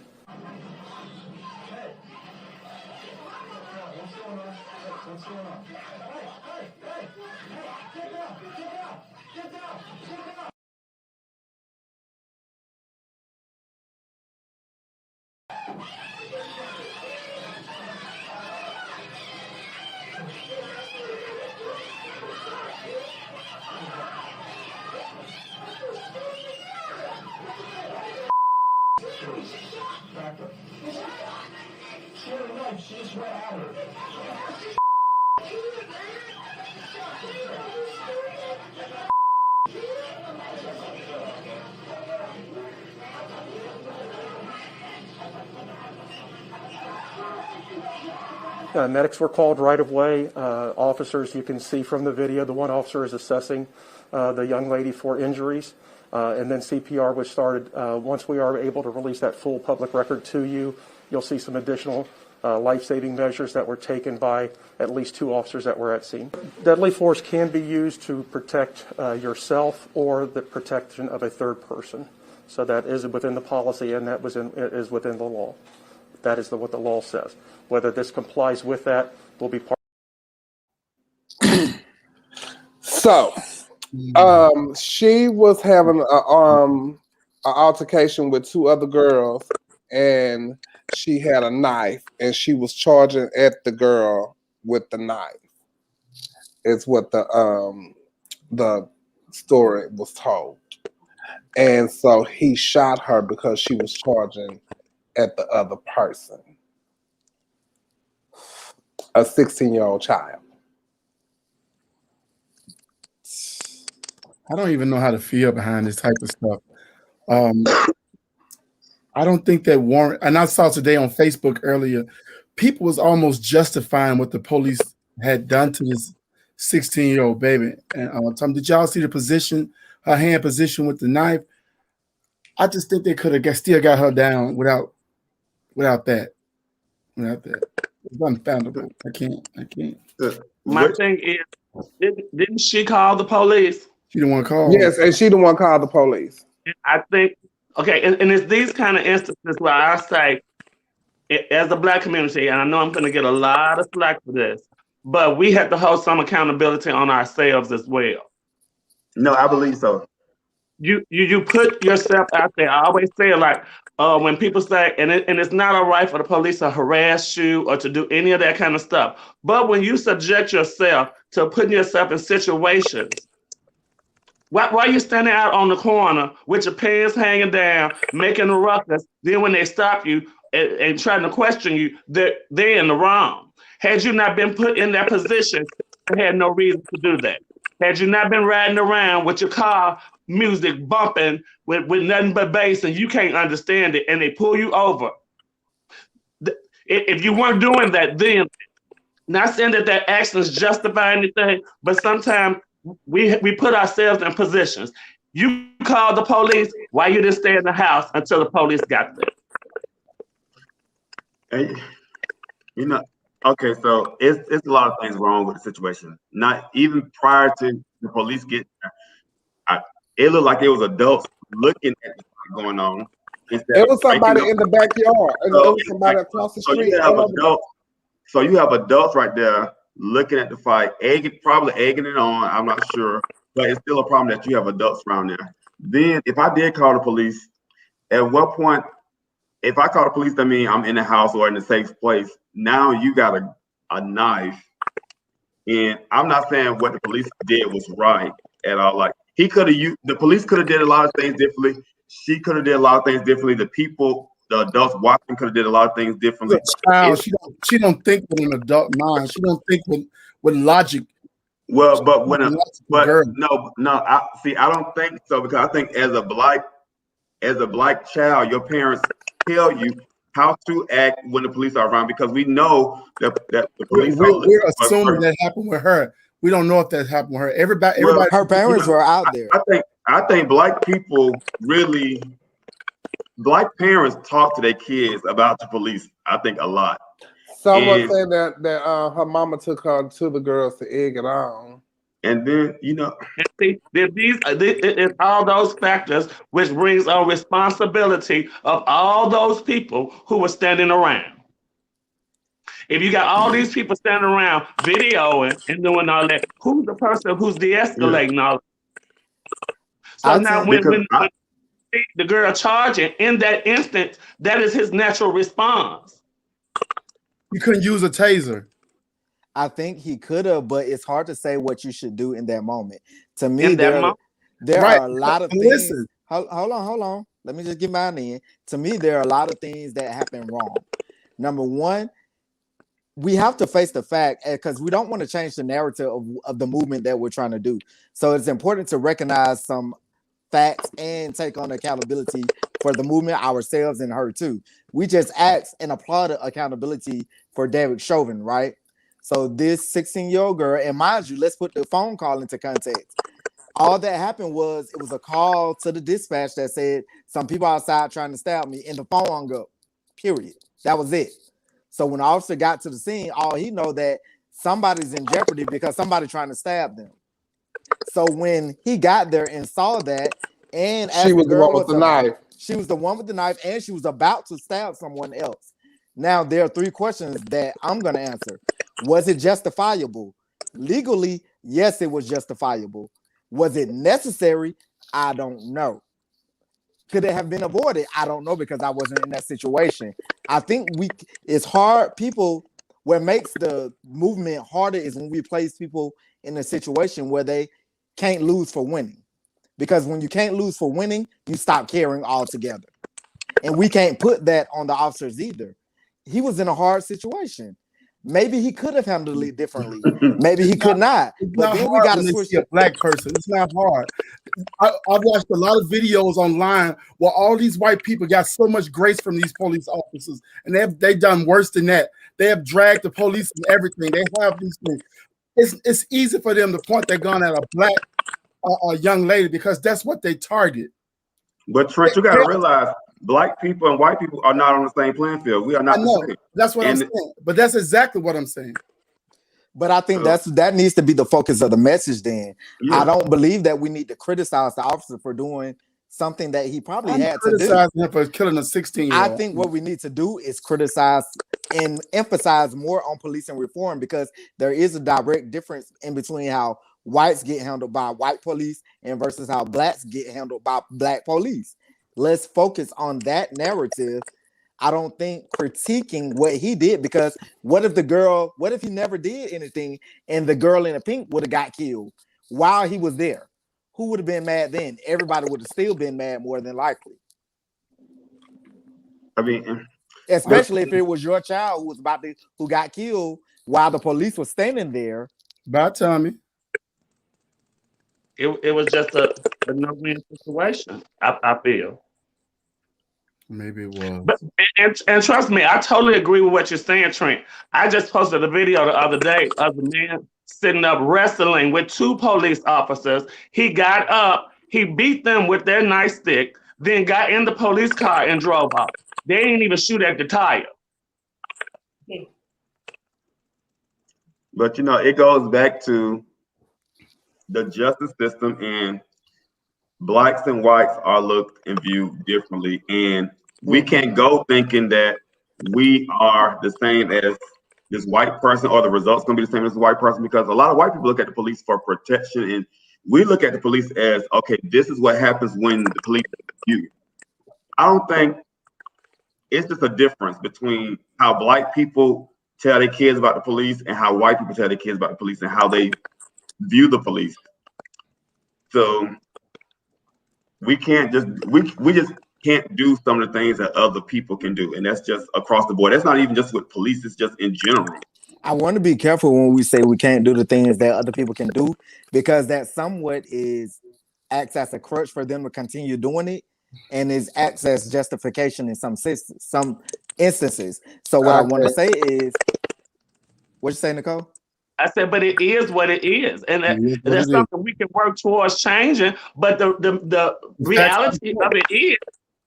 Medics were called right away. Officers, you can see from the video, the one officer is assessing the young lady for injuries, and then CPR was started. Once we are able to release that full public record to you, you'll see some additional life-saving measures that were taken by at least 2 officers that were at scene. Deadly force can be used to protect yourself or the protection of a third person. So that is within the policy, and that is within the law. That is what the law says. Whether this complies with that will be part. So, she was having an altercation with 2 other girls, and she had a knife, and she was charging at the girl with the knife. Is what the story was told. And so he shot her because she was charging at the other person, a 16-year-old child. I don't even know how to feel behind this type of stuff. I don't think that warrant, and I saw today on Facebook earlier, people was almost justifying what the police had done to this 16-year-old baby. And Tom, did y'all see the position, her hand position with the knife? I just think they could have still got her down without that. It's unfoundable. I can't. My thing is, didn't she call the police? She didn't want to call. Yes, and she the one called the police. I think, okay, and it's these kind of instances where I say, as a Black community, and I know I'm going to get a lot of slack for this, but we have to hold some accountability on ourselves as well. No, I believe so. You put yourself out there. I always say it like, when people say, and it's not all right for the police to harass you or to do any of that kind of stuff. But when you subject yourself to putting yourself in situations, why are you standing out on the corner with your pants hanging down, making a ruckus? Then when they stop you and trying to question you, they're in the wrong. Had you not been put in that position, you had no reason to do that. Had you not been riding around with your car music bumping with nothing but bass and you can't understand it and they pull you over. If you weren't doing that then, not saying that actions justify anything, but sometimes we put ourselves in positions. You called the police, why you didn't stay in the house until the police got there? And, okay, so it's a lot of things wrong with the situation. Not even prior to the police getting there. It looked like it was adults looking at what's going on. It was somebody in the backyard. It was somebody across the street. So you have adults right there looking at the fight, probably egging it on. I'm not sure, but it's still a problem that you have adults around there. Then, if I did call the police, at what point, if I call the police, that means I'm in the house or in a safe place. Now you got a knife, and I'm not saying what the police did was right at all. Like the police could have did a lot of things differently. She could have did a lot of things differently. The adults watching could have did a lot of things differently. Child, she don't think with an adult mind. She don't think with logic. Well, I don't think so, because I think as a black child, your parents tell you how to act when the police are around, because we know that the police. We're assuming that happened with her. We don't know if that happened with her. Everybody, her parents were out there. I think black people really. Black parents talk to their kids about the police, I think, a lot. Someone said that her mama took her to the girls to egg it on. And then, it's all those factors which brings on responsibility of all those people who were standing around. If you got all these people standing around videoing and doing all that, who's the person who's de-escalating all that? So now when the girl charging, in that instant, that is his natural response. You couldn't use a taser. I think he could have, but it's hard to say what you should do in that moment. To me, there are a lot of things. Listen. Hold on. Let me just get mine in. To me, there are a lot of things that happen wrong. Number one, we have to face the fact, because we don't want to change the narrative of the movement that we're trying to do. So it's important to recognize some facts and take on accountability for the movement, ourselves and her too. We just asked and applauded accountability for Derek Chauvin, right? So this 16-year-old girl, and mind you, let's put the phone call into context. All that happened was it was a call to the dispatch that said some people outside trying to stab me, and the phone hung up. Period. That was it. So when the officer got to the scene, all he know that somebody's in jeopardy because somebody's trying to stab them. So when he got there and saw that, and She was the one with the knife. She was the one with the knife, and she was about to stab someone else. Now, there are 3 questions that I'm going to answer. Was it justifiable? Legally, yes, it was justifiable. Was it necessary? I don't know. Could it have been avoided? I don't know because I wasn't in that situation. I think it's hard. What makes the movement harder is when we place people in a situation where they can't lose for winning. Because when you can't lose for winning, you stop caring altogether. And we can't put that on the officers either. He was in a hard situation. Maybe he could have handled it differently. Maybe he could not. But then we got to switch. A black person. It's not hard. I've watched a lot of videos online where all these white people got so much grace from these police officers, and they've done worse than that. They have dragged the police and everything. They have these things. It's easy for them to point their gun at a black young lady because that's what they target. But Trent, you got to realize black people and white people are not on the same playing field. We are not the same. That's what I'm saying. But that's exactly what I'm saying. But I think that needs to be the focus of the message then. Yeah. I don't believe that we need to criticize the officer for doing something that he probably had to do. Criticizing him for killing a 16-year-old. I think what we need to do is criticize and emphasize more on policing reform because there is a direct difference in between how whites get handled by white police and versus how blacks get handled by black police. Let's focus on that narrative. I don't think critiquing what he did, because what if he never did anything and the girl in the pink would have got killed while he was there? Who would have been mad then? Everybody would have still been mad more than likely. I mean, especially if it was your child who got killed while the police were standing there. By Tommy. It was just a no-win situation, I feel. Maybe it was. But, and trust me, I totally agree with what you're saying, Trent. I just posted a video the other day of the man sitting up wrestling with 2 police officers. He got up, he beat them with their nightstick, then got in the police car and drove off. They didn't even shoot at the tire. But it goes back to the justice system, and blacks and whites are looked and viewed differently. And we can't go thinking that we are the same as this white person, or the results going to be the same as the white person, because a lot of white people look at the police for protection, and we look at the police as, okay, this is what happens when the police you. I don't think it's just a difference between how black people tell their kids about the police and how white people tell their kids about the police and how they view the police. So we can't just we just can't do some of the things that other people can do, and that's just across the board. That's not even just with police; it's just in general. I want to be careful when we say we can't do the things that other people can do, because that somewhat acts as a crutch for them to continue doing it, and is acts as justification in some instances. So what I want to say is, what you say, Necole? I said, but it is what it is, and that's something we can work towards changing. But the reality of it is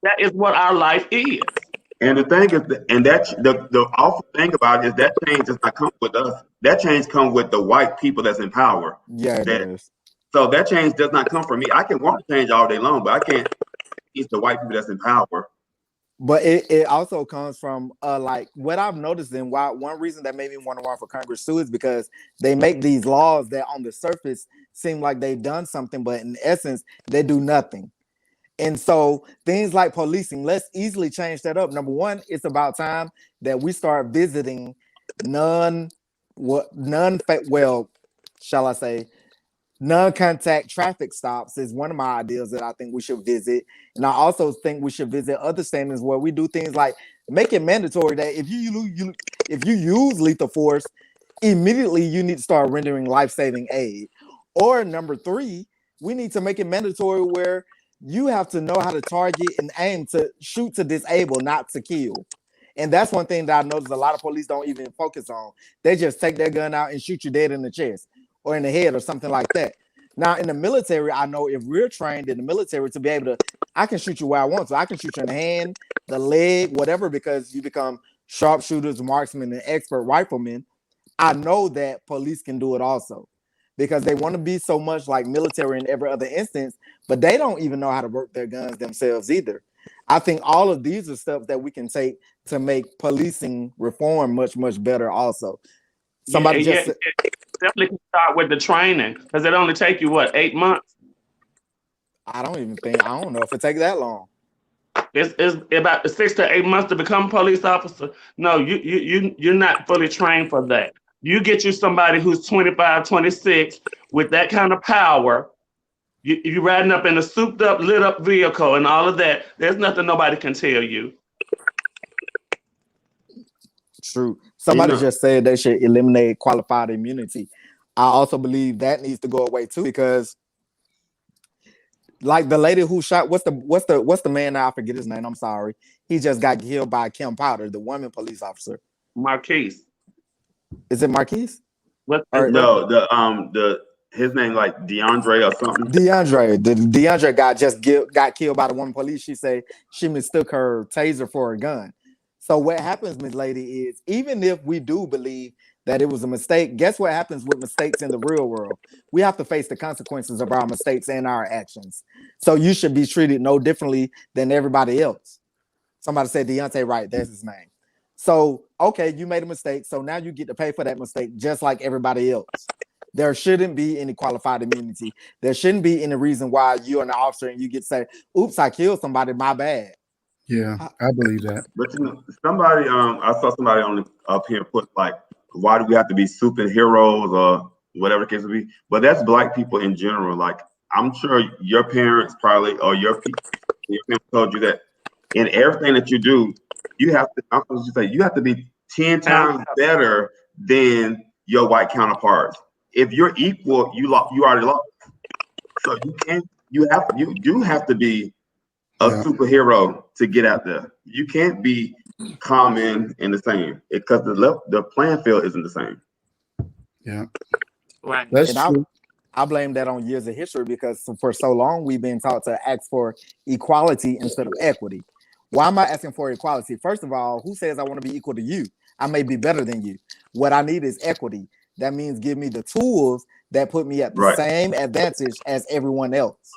that is what our life is. And the thing is, the awful thing about it is that change does not come with us. That change comes with the white people that's in power. Yeah, it is. So that change does not come from me. I can want to change all day long, but I can't. It's the white people that's in power. But it also comes from like what I've noticed, and why one reason that made me want to run for Congress too is because they make these laws that on the surface seem like they've done something, but in essence they do nothing. And so things like policing, let's easily change that up. Number one, it's about time that we start visiting non-contact traffic stops is one of my ideas that I think we should visit. And I also think we should visit other standards where we do things like make it mandatory that if you use lethal force, immediately you need to start rendering life-saving aid. Or number 3, we need to make it mandatory where you have to know how to target and aim to shoot to disable, not to kill. And that's one thing that I noticed a lot of police don't even focus on. They just take their gun out and shoot you dead in the chest or in the head or something like that. Now, in the military, I know if we're trained in the military to be able to, I can shoot you where I want to. I can shoot you in the hand, the leg, whatever, because you become sharpshooters, marksmen, and expert riflemen, I know that police can do it also, because they want to be so much like military in every other instance, but they don't even know how to work their guns themselves either. I think all of these are steps that we can take to make policing reform much, much better also. Somebody definitely can start with the training, because it only take you, 8 months? I don't know if it takes that long. It's about 6 to 8 months to become a police officer. No, you're not fully trained for that. You get you somebody who's 25, 26 with that kind of power. You riding up in a souped up, lit up vehicle and all of that. There's nothing nobody can tell you. True. Somebody just said they should eliminate qualified immunity. I also believe that needs to go away too, because like the lady who shot, what's the man now? I forget his name. I'm sorry. He just got killed by Kim Powder, the woman police officer. Marquise. Is it Marquise? His name like DeAndre or something. DeAndre guy just got killed by the woman police. She said she mistook her taser for a gun. So what happens, Miss Lady, is even if we do believe that it was a mistake, guess what happens with mistakes in the real world? We have to face the consequences of our mistakes and our actions. So you should be treated no differently than everybody else. Somebody said Deontay Wright, that's his name. So, okay, you made a mistake. So now you get to pay for that mistake just like everybody else. There shouldn't be any qualified immunity. There shouldn't be any reason why you're an officer and you get to say, oops, I killed somebody, my bad. Yeah, I believe that. But somebody, I saw somebody up here put like, why do we have to be superheroes or whatever the case would be? But that's Black people in general. Like, I'm sure your parents probably, or your parents told you that in everything that you do, you have to be 10 times better than your white counterparts. If you're equal, you already lost. So you do have to be a superhero to get out there. You can't be common and the same, because the playing field isn't the same. Yeah, right. That's true. I blame that on years of history, because for so long we've been taught to ask for equality instead of equity. Why am I asking for equality? First of all, who says I want to be equal to you? I may be better than you. What I need is equity. That means give me the tools that put me at the same advantage as everyone else.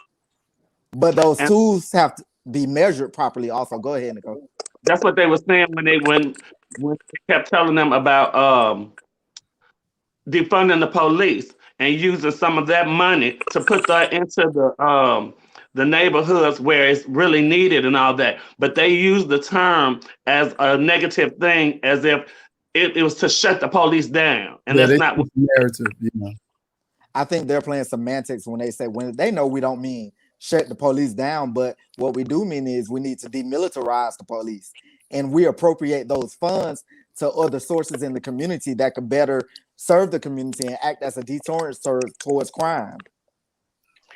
But those tools have to be measured properly also. Go ahead, Necole. That's what they were saying when they kept telling them about defunding the police and using some of that money to put that into the neighborhoods where it's really needed and all that. But they use the term as a negative thing, as if it was to shut the police down. And that's not what the narrative, you know. I think they're playing semantics when they say, when they know we don't mean shut the police down, but what we do mean is we need to demilitarize the police, and we appropriate those funds to other sources in the community that could better serve the community and act as a deterrent towards crime.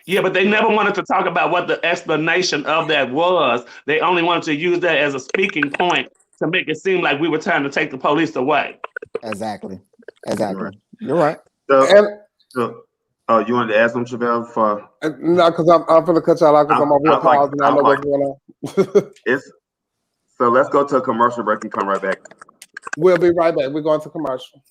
Yeah, but they never wanted to talk about what the explanation of that was. They only wanted to use that as a speaking point to make it seem like we were trying to take the police away. Exactly. You're right. You wanted to ask them, Chevelle? No, because I'm going to cut y'all out because I'm on pause and I know what's going on. So let's go to a commercial break and come right back. We'll be right back. We're going to commercial.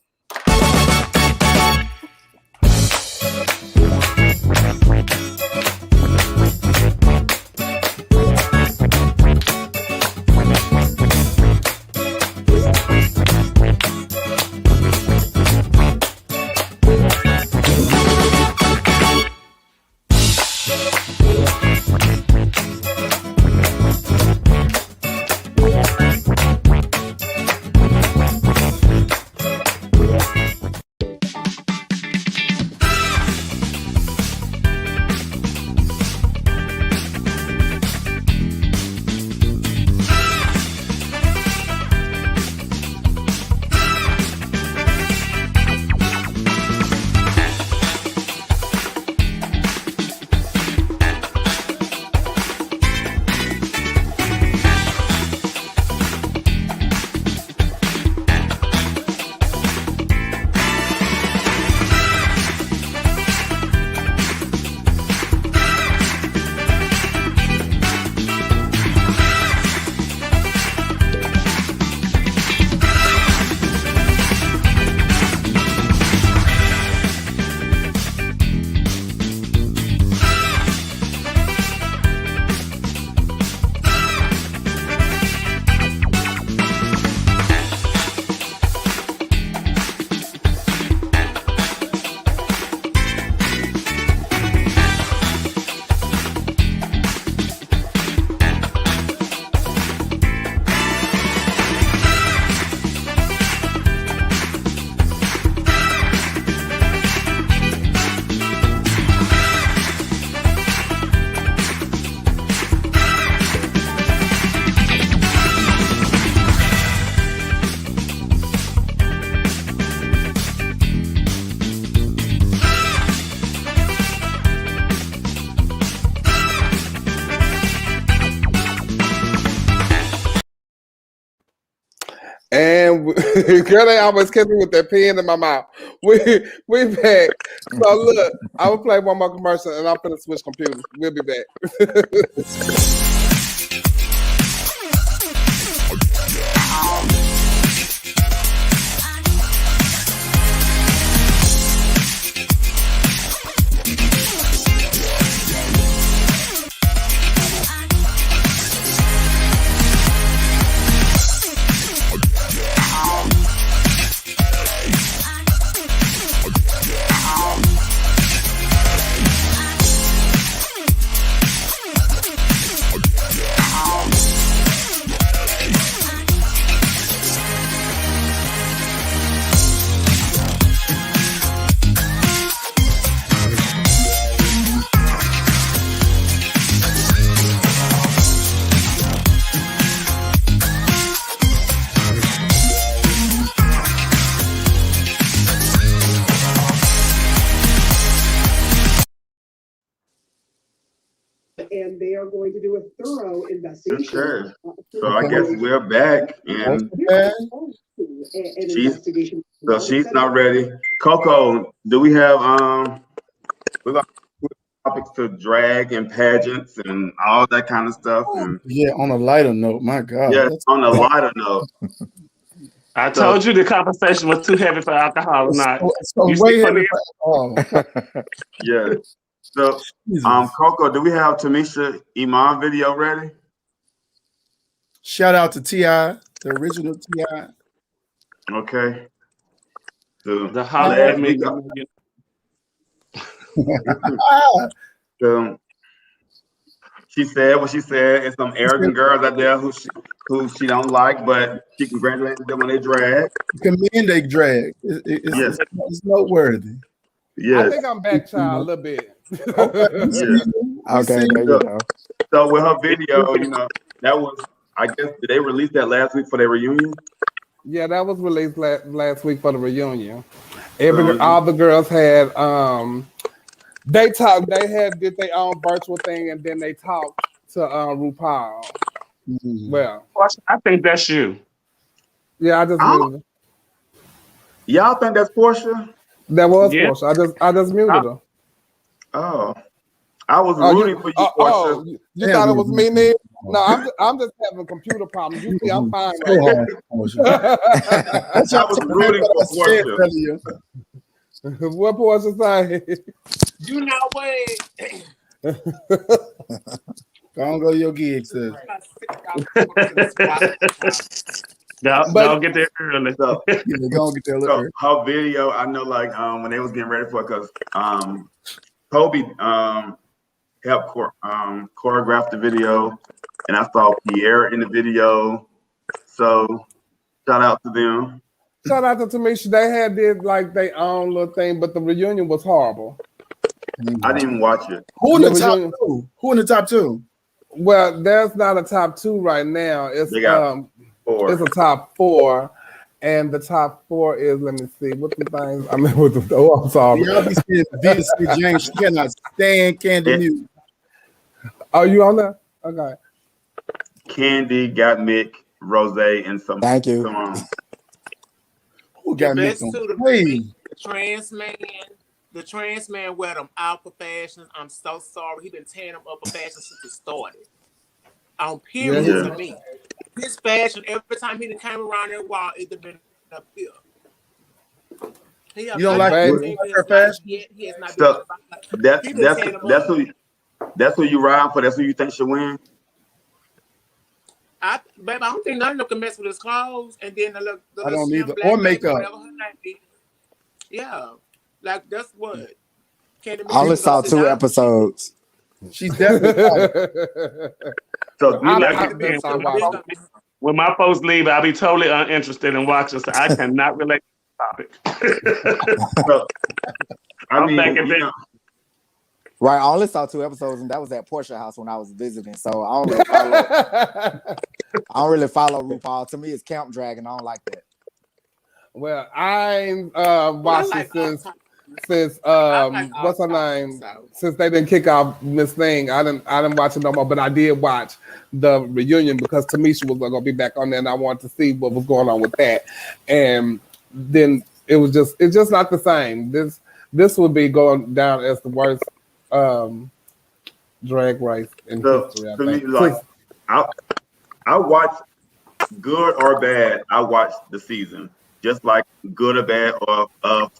And girl, they always catch me with that pen in my mouth. We back. So look, I will play one more commercial and I'm gonna switch computers. We'll be back. And they are going to do a thorough investigation. Okay. So I guess we're back, and she's not ready. Coco, do we have we got topics to drag and pageants and all that kind of stuff? And Yeah, on a lighter note, my God. yeah, on a lighter note. I told you the conversation was too heavy for alcohol or not. So way heavy for alcohol. Yeah. So, Coco, do we have Tamisha Iman video ready? Shout out to T.I., the original T.I. Okay. So, The holiday she said what she said. It's some arrogant girls out there who she don't like, but she congratulates them when they drag. Commend they drag. It's noteworthy. Yes. I think I'm back, child, a little bit. Okay, there you go. So with her video, that was, I guess, did they release that last week for their reunion? Yeah, that was released last week for the reunion. All the girls had they did their own virtual thing, and then they talked to RuPaul. Mm-hmm. Well, I think that's you. Yeah, I just muted her. Y'all think that's Porsche? That was Porsche. I just muted her. Oh, I was rooting for you, Porsche. You thought it was me, Nick? No, I'm just having computer problems. You see, I'm fine. Right now. I was rooting for Porsche. What Porsche say? You know what? Don't go to your gig, sis. Don't get there early. So, don't get there early. Her video, I know, like when they was getting ready for it, because Kobe helped choreograph the video, and I saw Pierre in the video. So shout out to them. Shout out to Tamisha. They did like their own little thing, but the reunion was horrible. I didn't even watch it. Who in the top two? Who in the top two? Well, there's not a top two right now. It's four. It's a top four, and the top four is, let me see, what the things. I mean, with the I'm sorry. Y'all be saying Venus James. She cannot stand Candy Muse. Are you on that? Okay. Candy got Mick, Rose, and some. Thank you. Who got Mick? The trans man wear them out for fashions. I'm so sorry. He been tearing them up for fashion since it started. On period to me. His fashion, every time he came around that wall, it's been up here. You don't like her fashion? He has not so that's who you ride for. That's who you think should win. I don't think none of them can mess with his clothes. And then the I don't either. Or makeup. Yeah. Like, that's what. I only saw 2 episodes. She's definitely. So when my folks leave, I'll be totally uninterested in watching, so I cannot relate to the topic. So, I mean, right, I only saw 2 episodes, and that was at Porsche house when I was visiting. So I don't really follow RuPaul. To me, it's camp drag, and I don't like that. Well, I watched it since since what's her name? Since they didn't kick off Miss Thing, I didn't watch it no more. But I did watch the reunion because Tamisha was gonna be back on there, and I wanted to see what was going on with that. And then it's just not the same. This would be going down as the worst drag race in history. I think. Like, I watch good or bad. I watch the season, just like good or bad of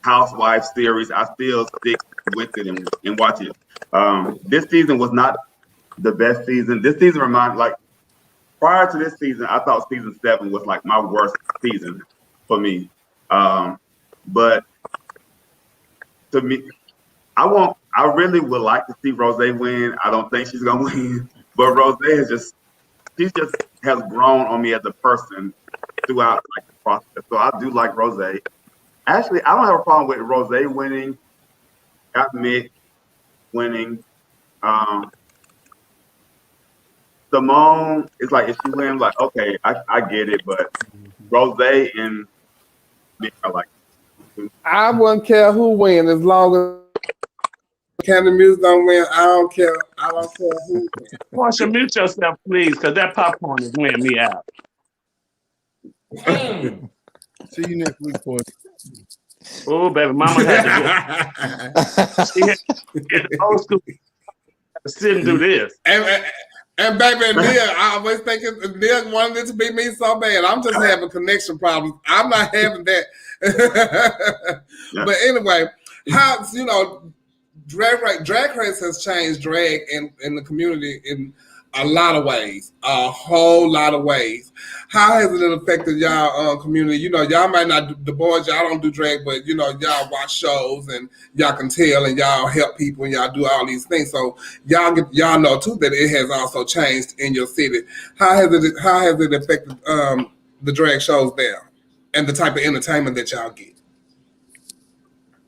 Housewives series. I still stick with it and watch it. This season was not the best season. This season reminded, like, prior to this season, I thought season 7 was like my worst season for me. But to me, I really would like to see Rose win. I don't think she's gonna win, but Rose she just has grown on me as a person throughout like the process. So I do like Rose. Actually, I don't have a problem with Rose winning, Mick winning. Simone, it's like if she wins, like okay, I get it, but Rose and Mick are like. I wouldn't care who wins as long as Candy Music don't win. I don't care. I don't care who wins. Porsche, mute yourself, please, because that popcorn is wearing me out. See you next week, Porsche. Oh, baby, Mama had to go. She had the old school to sit and do this. And baby, Nia, I always think Nia wanted it to be me so bad. I'm just having connection problems. I'm not having that. But anyway, how drag race has changed drag in the community in a lot of ways, a whole lot of ways. How has it affected y'all community? Y'all might not, the boys, y'all don't do drag, but y'all watch shows and y'all can tell and y'all help people and y'all do all these things. So y'all know too that it has also changed in your city. How has it affected the drag shows there and the type of entertainment that y'all get?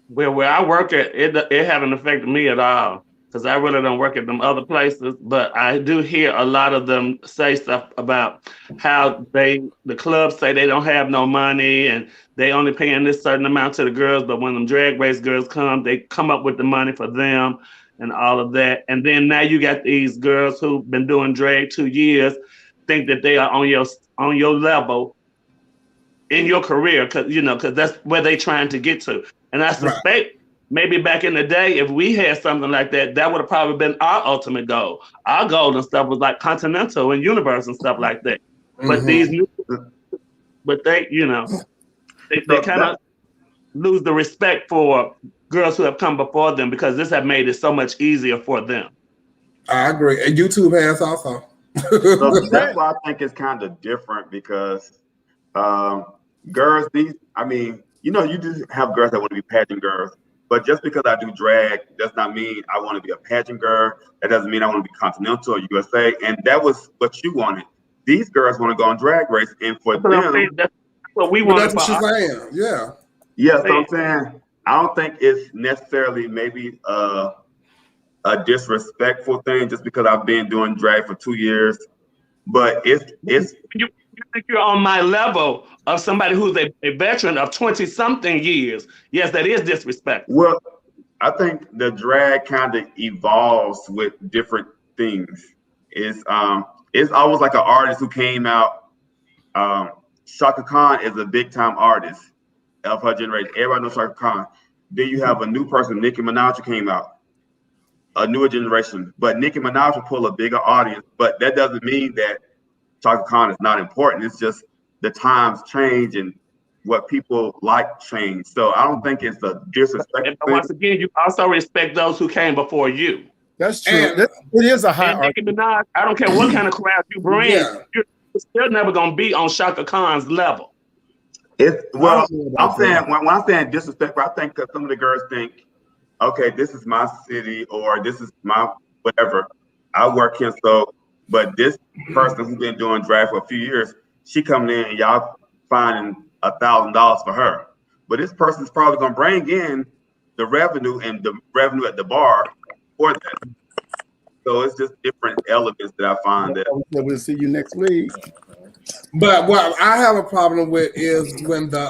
Well, where I work at, it haven't affected me at all because I really don't work at them other places. But I do hear a lot of them say stuff about how the clubs say they don't have no money and they only paying this certain amount to the girls. But when them drag race girls come, they come up with the money for them and all of that. And then now you got these girls who've been doing drag 2 years, think that they are on your level in your career because that's where they trying to get to. And I suspect maybe back in the day, if we had something like that, that would have probably been our ultimate goal. Our goal and stuff was like Continental and Universe and stuff like that. Mm-hmm. But these new, they kind of lose the respect for girls who have come before them because this have made it so much easier for them. I agree. And YouTube has also. So that's why I think it's kind of different because girls, you just have girls that want to be pageant girls, but just because I do drag does not mean I want to be a pageant girl. That doesn't mean I want to be Continental or USA. And that was what you wanted. These girls want to go on Drag Race, and for them, that's what we want. That's what she's saying. Yeah. Yeah. So I'm saying I don't think it's necessarily maybe a disrespectful thing just because I've been doing drag for 2 years, but it's. You think you're on my level of somebody who's a veteran of 20-something years. Yes, that is disrespectful. Well, I think the drag kind of evolves with different things. It's almost like an artist who came out. Shaka Khan is a big time artist of her generation. Everybody knows Shaka Khan. Then you have a new person, Nicki Minaj, who came out, a newer generation. But Nicki Minaj will pull a bigger audience. But that doesn't mean that Shaka Khan is not important. It's just the times change and what people like change. So I don't think it's a disrespect. Once again, you also respect those who came before you. That's true. It is a high Nicki Minaj, I don't care what kind of crowd you bring, you're still never going to be on Shaka Khan's level. I'm saying when I'm saying disrespectful, I think because some of the girls think, okay, this is my city or this is my whatever. I work here, so. But this person who's been doing drag for a few years, she coming in and y'all finding $1,000 for her. But this person's probably gonna bring in the revenue and the revenue at the bar for that. So it's just different elements that I find that. We'll see you next week. But what I have a problem with is when the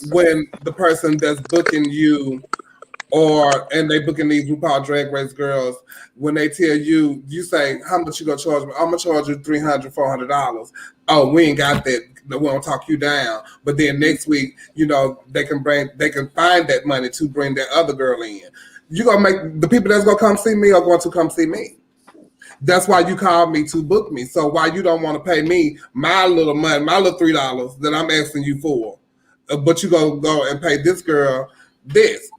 when the person that's booking you and they booking these RuPaul Drag Race girls, when they tell you, you say, how much you gonna charge me? I'm gonna charge you $300, $400. Oh, we ain't got that. We won't talk you down. But then next week, you know, they can find that money to bring that other girl in. You gonna make the people that's gonna come see me are going to come see me. That's why you called me to book me. So why you don't want to pay me my little money, my little $3 that I'm asking you for, but you gonna go and pay this girl this.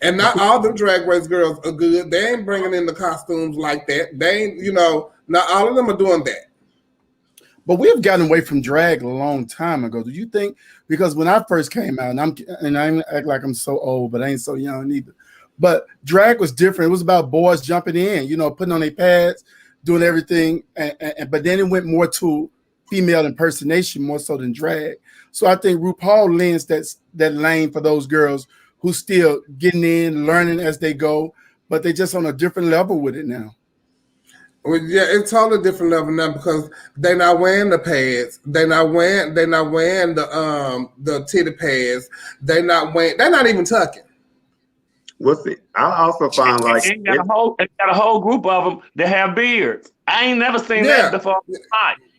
And not all the Drag Race girls are good. They ain't bringing in the costumes like that. They ain't, you know, not all of them are doing that. But we have gotten away from drag a long time ago. Do you think? Because when I first came out, and I act like I'm so old, but I ain't so young either. But drag was different. It was about boys jumping in, you know, putting on their pads, doing everything. But then it went more to female impersonation more so than drag. So I think RuPaul lends that lane for those girls who still getting in, learning as they go, but they just on a different level with it now. Well, yeah, it's totally different level now because they're not wearing the pads. They're not wearing the titty pads. They're not even tucking. What's it? I also find like it got a whole group of them that have beards. I ain't never seen that before.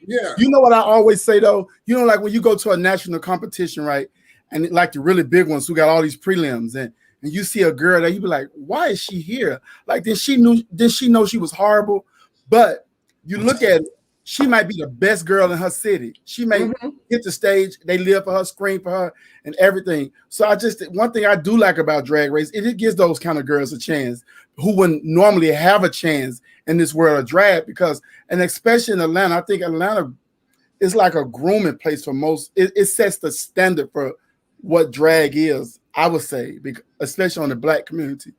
Yeah. You know what I always say though? You know, like when you go to a national competition, right? And like the really big ones who got all these prelims, and you see a girl that you be like, why is she here? Like, did she know she was horrible? But you look at it, she might be the best girl in her city. She may hit the stage, they live for her, scream for her, and everything. So one thing I do like about Drag Race, it gives those kind of girls a chance who wouldn't normally have a chance in this world of drag and especially in Atlanta, I think Atlanta is like a grooming place for most. It sets the standard for what drag is, I would say, especially on the Black community.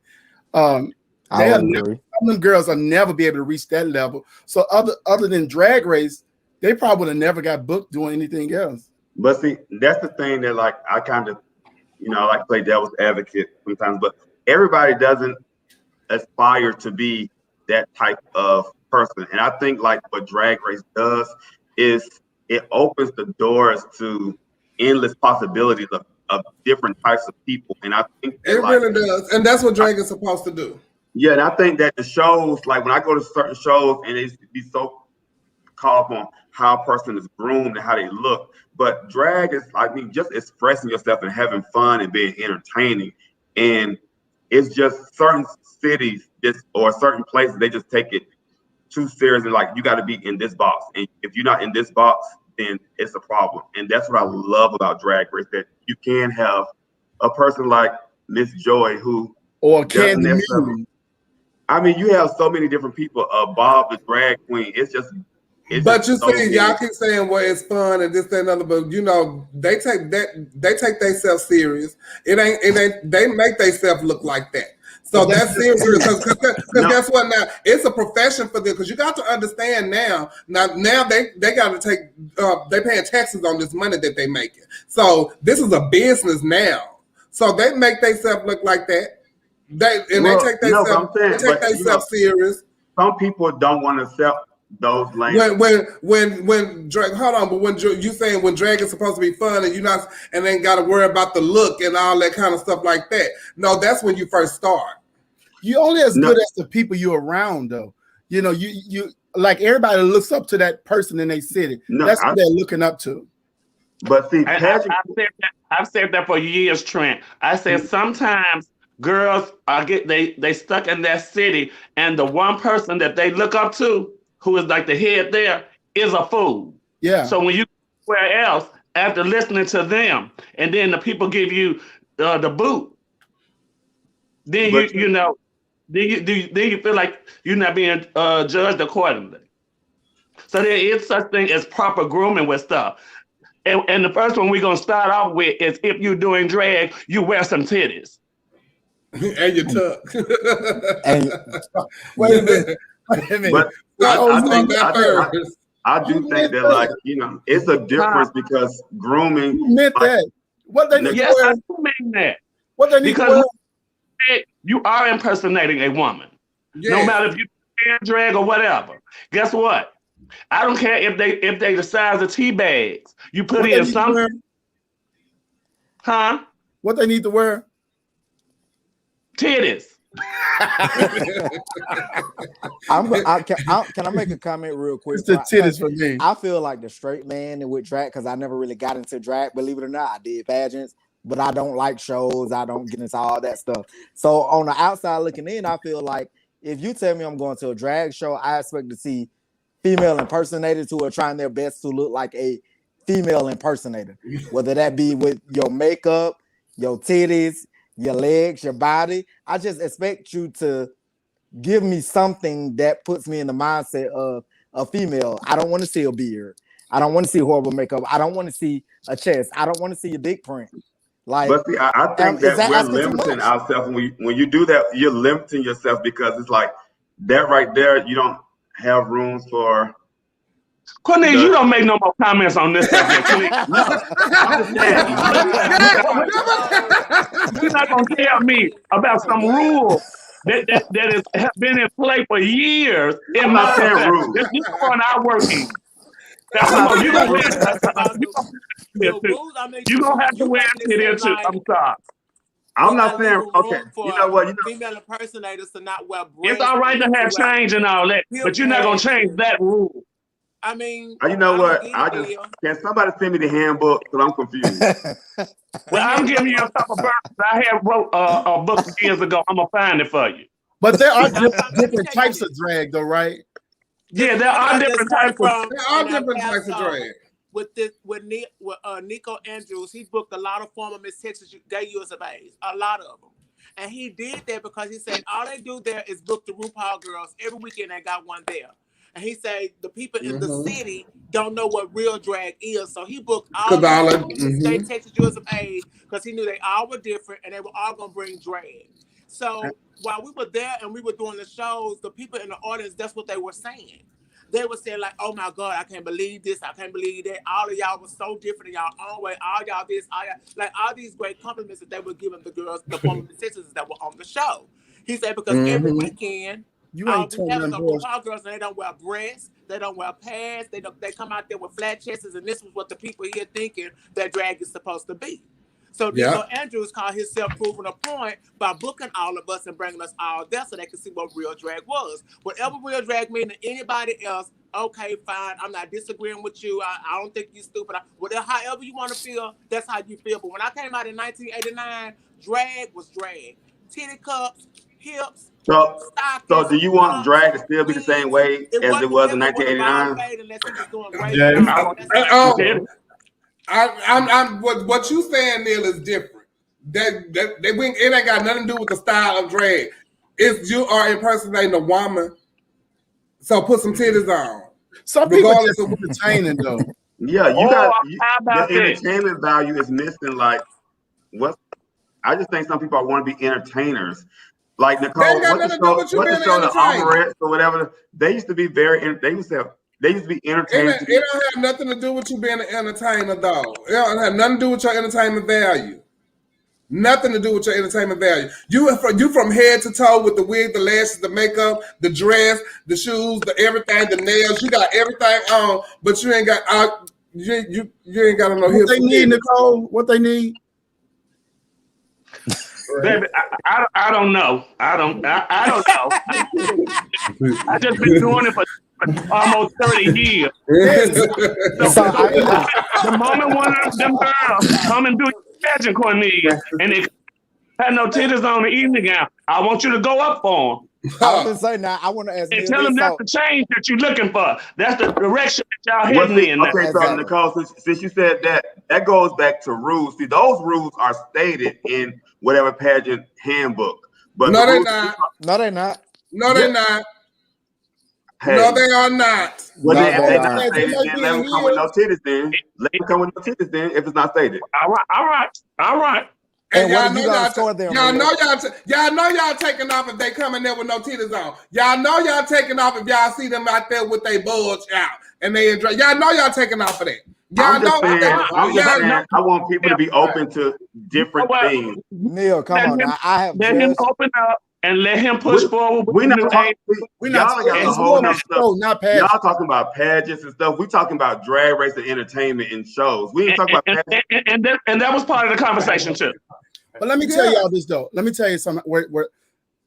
Some of them girls will never be able to reach that level. So other than Drag Race, they probably would have never got booked doing anything else. But see, that's the thing that like I kind of, you know, I like to play devil's advocate sometimes, but everybody doesn't aspire to be that type of person. And I think like what Drag Race does is it opens the doors to endless possibilities of different types of people. And I think it really does. And that's what drag is supposed to do. Yeah, and I think that the shows, like when I go to certain shows and they be so caught up on how a person is groomed and how they look. But drag is, I mean, just expressing yourself and having fun and being entertaining. And it's just certain cities or certain places, they just take it too serious and like, you got to be in this box. And if you're not in this box, then it's a problem. And that's what I love about Drag Race, that you can have a person like Miss Joy who Candy. I mean, you have so many different people. Bob the drag queen. But you see, y'all keep saying, well, it's fun and this, that, and other, but you know, they take themselves serious. It ain't, they make themselves look like that. So that's serious because guess what? Now it's a profession for them because you got to understand now they got to take they paying taxes on this money that they making. So this is a business now. So they make themselves look like that. They take themselves serious. Some people don't want to accept those lanes. When drag, hold on, but when you saying when drag is supposed to be fun and and ain't got to worry about the look and all that kind of stuff like that. No, that's when you first start. You only as good as the people you're around, though. You know, you like everybody looks up to that person in their city. That's what they're looking up to. But see, I've said that for years, Trent. I said sometimes girls they stuck in that city, and the one person that they look up to, who is like the head there, is a fool. Yeah. So when you go somewhere else after listening to them, and then the people give you the boot, then then you feel like you're not being judged accordingly. So there is such thing as proper grooming with stuff. And the first one we're gonna start off with is if you're doing drag, you wear some titties. And your tuck. Wait a minute. But I do think that, like, you know, it's a difference because grooming. You meant that. What they need yes, I do mean that. What they need because you are impersonating a woman. Yes. No matter if you drag or whatever. Guess what? I don't care if they the size of tea bags. You put in something. Huh? What they need to wear? Titties. Can I make a comment real quick? It's the titties for me. I feel like the straight man with drag, because I never really got into drag, believe it or not. I did pageants, but I don't like shows. I don't get into all that stuff. So on the outside looking in, I feel like if you tell me I'm going to a drag show, I expect to see female impersonators who are trying their best to look like a female impersonator, whether that be with your makeup, your titties, your legs, your body. I just expect you to give me something that puts me in the mindset of a female. I don't want to see a beard. I don't want to see horrible makeup. I don't want to see a chest. I don't want to see a dick print. Like, but see, I think that we're limiting ourselves when you do that. You're limiting yourself because it's like that right there. You don't have room for. Cornelius, you don't make no more comments on this subject. You're not going to tell me about some rule that has been in play for years in my family. This is one I work in. Now, you're going to have to wear it here too. I'm sorry. I'm not saying, okay, you know what? Female impersonators to not wear braids. It's all right to have change and all that, but you're not going to change that rule. I mean, you know what? Can somebody send me the handbook? Because I'm confused. Well, I'm giving you a couple verses. I have wrote a book years ago. I'm gonna find it for you. But there are different types of drag, though, right? Yeah, there are different types of drag. With Nico Andrews, he booked a lot of former Miss Texas Gay Years of Age, a lot of them. And he did that because he said all they do there is book the RuPaul girls every weekend. They got one there. And he said the people in the city don't know what real drag is. So he booked all the Texas Years of Age because he knew they all were different and they were all going to bring drag. So while we were there and we were doing the shows, the people in the audience, that's what they were saying. They were saying like, oh my God, I can't believe this. I can't believe that. All of y'all was so different in y'all own way. All y'all this, all y'all, like all these great compliments that they were giving the girls, the former Texas that were on the show. He said, because every weekend, you ain't we have some RuPaul girls and they don't wear breasts, they don't wear pads, they come out there with flat chests, and this was what the people here thinking that drag is supposed to be. So Nico Andrews called himself proving a point by booking all of us and bringing us all there so they could see what real drag was. Whatever real drag means to anybody else, okay, fine. I'm not disagreeing with you. I don't think you're stupid. Whatever, however you want to feel, that's how you feel. But when I came out in 1989, drag was drag. Titty cups, hips. So do you want drag to still be the same way as it was in 1989? What you saying, Neil, is different. It ain't got nothing to do with the style of drag. It's you are impersonating a woman, so put some titties on. Some people just entertaining though. Yeah, the entertainment value is missing. Like what? I just think some people want to be entertainers. Like Necole, what the show, the Operettes or whatever. They used to be entertaining. It don't have nothing to do with you being an entertainer, though. It don't have nothing to do with your entertainment value. Nothing to do with your entertainment value. You from head to toe with the wig, the lashes, the makeup, the dress, the shoes, the everything, the nails. You got everything on, but you ain't got you ain't got no. What they need, Necole? What they need? Baby, I don't know. I don't know. I just been doing it for almost 30 years. The moment one of them girls come and do your pageant, Cornelia, and they had no titties on the evening gown, I want you to go up for them. I was gonna say now. I want to ask. And tell them that's the change that you're looking for. That's the direction that y'all heading in. Okay, so Necole, since you said that goes back to rules. See, those rules are stated in whatever pageant handbook. But no, they're not. No, they're not. No, they're not. Hey. No, they are not. Well, then, if they're not stated, then let them come with no titties then. Let them come with no titties then if it's not stated. All right. And y'all know y'all taking off if they come in there with no titties on. Y'all know y'all taking off if y'all see them out there with their bulge out and they enjoy. Y'all know y'all taking off of that. I'm just saying, I want people to be open to different things. Neil, come on now. Let him open up and let him push forward. We're not talking. We're Y'all not got talking a whole about nother stuff. show, not pageant. Y'all talking about pageants and stuff. We talking about drag race and entertainment and shows. We ain't talking about pageants. And that was part of the conversation too. But let me tell y'all this though. Let me tell you something. Where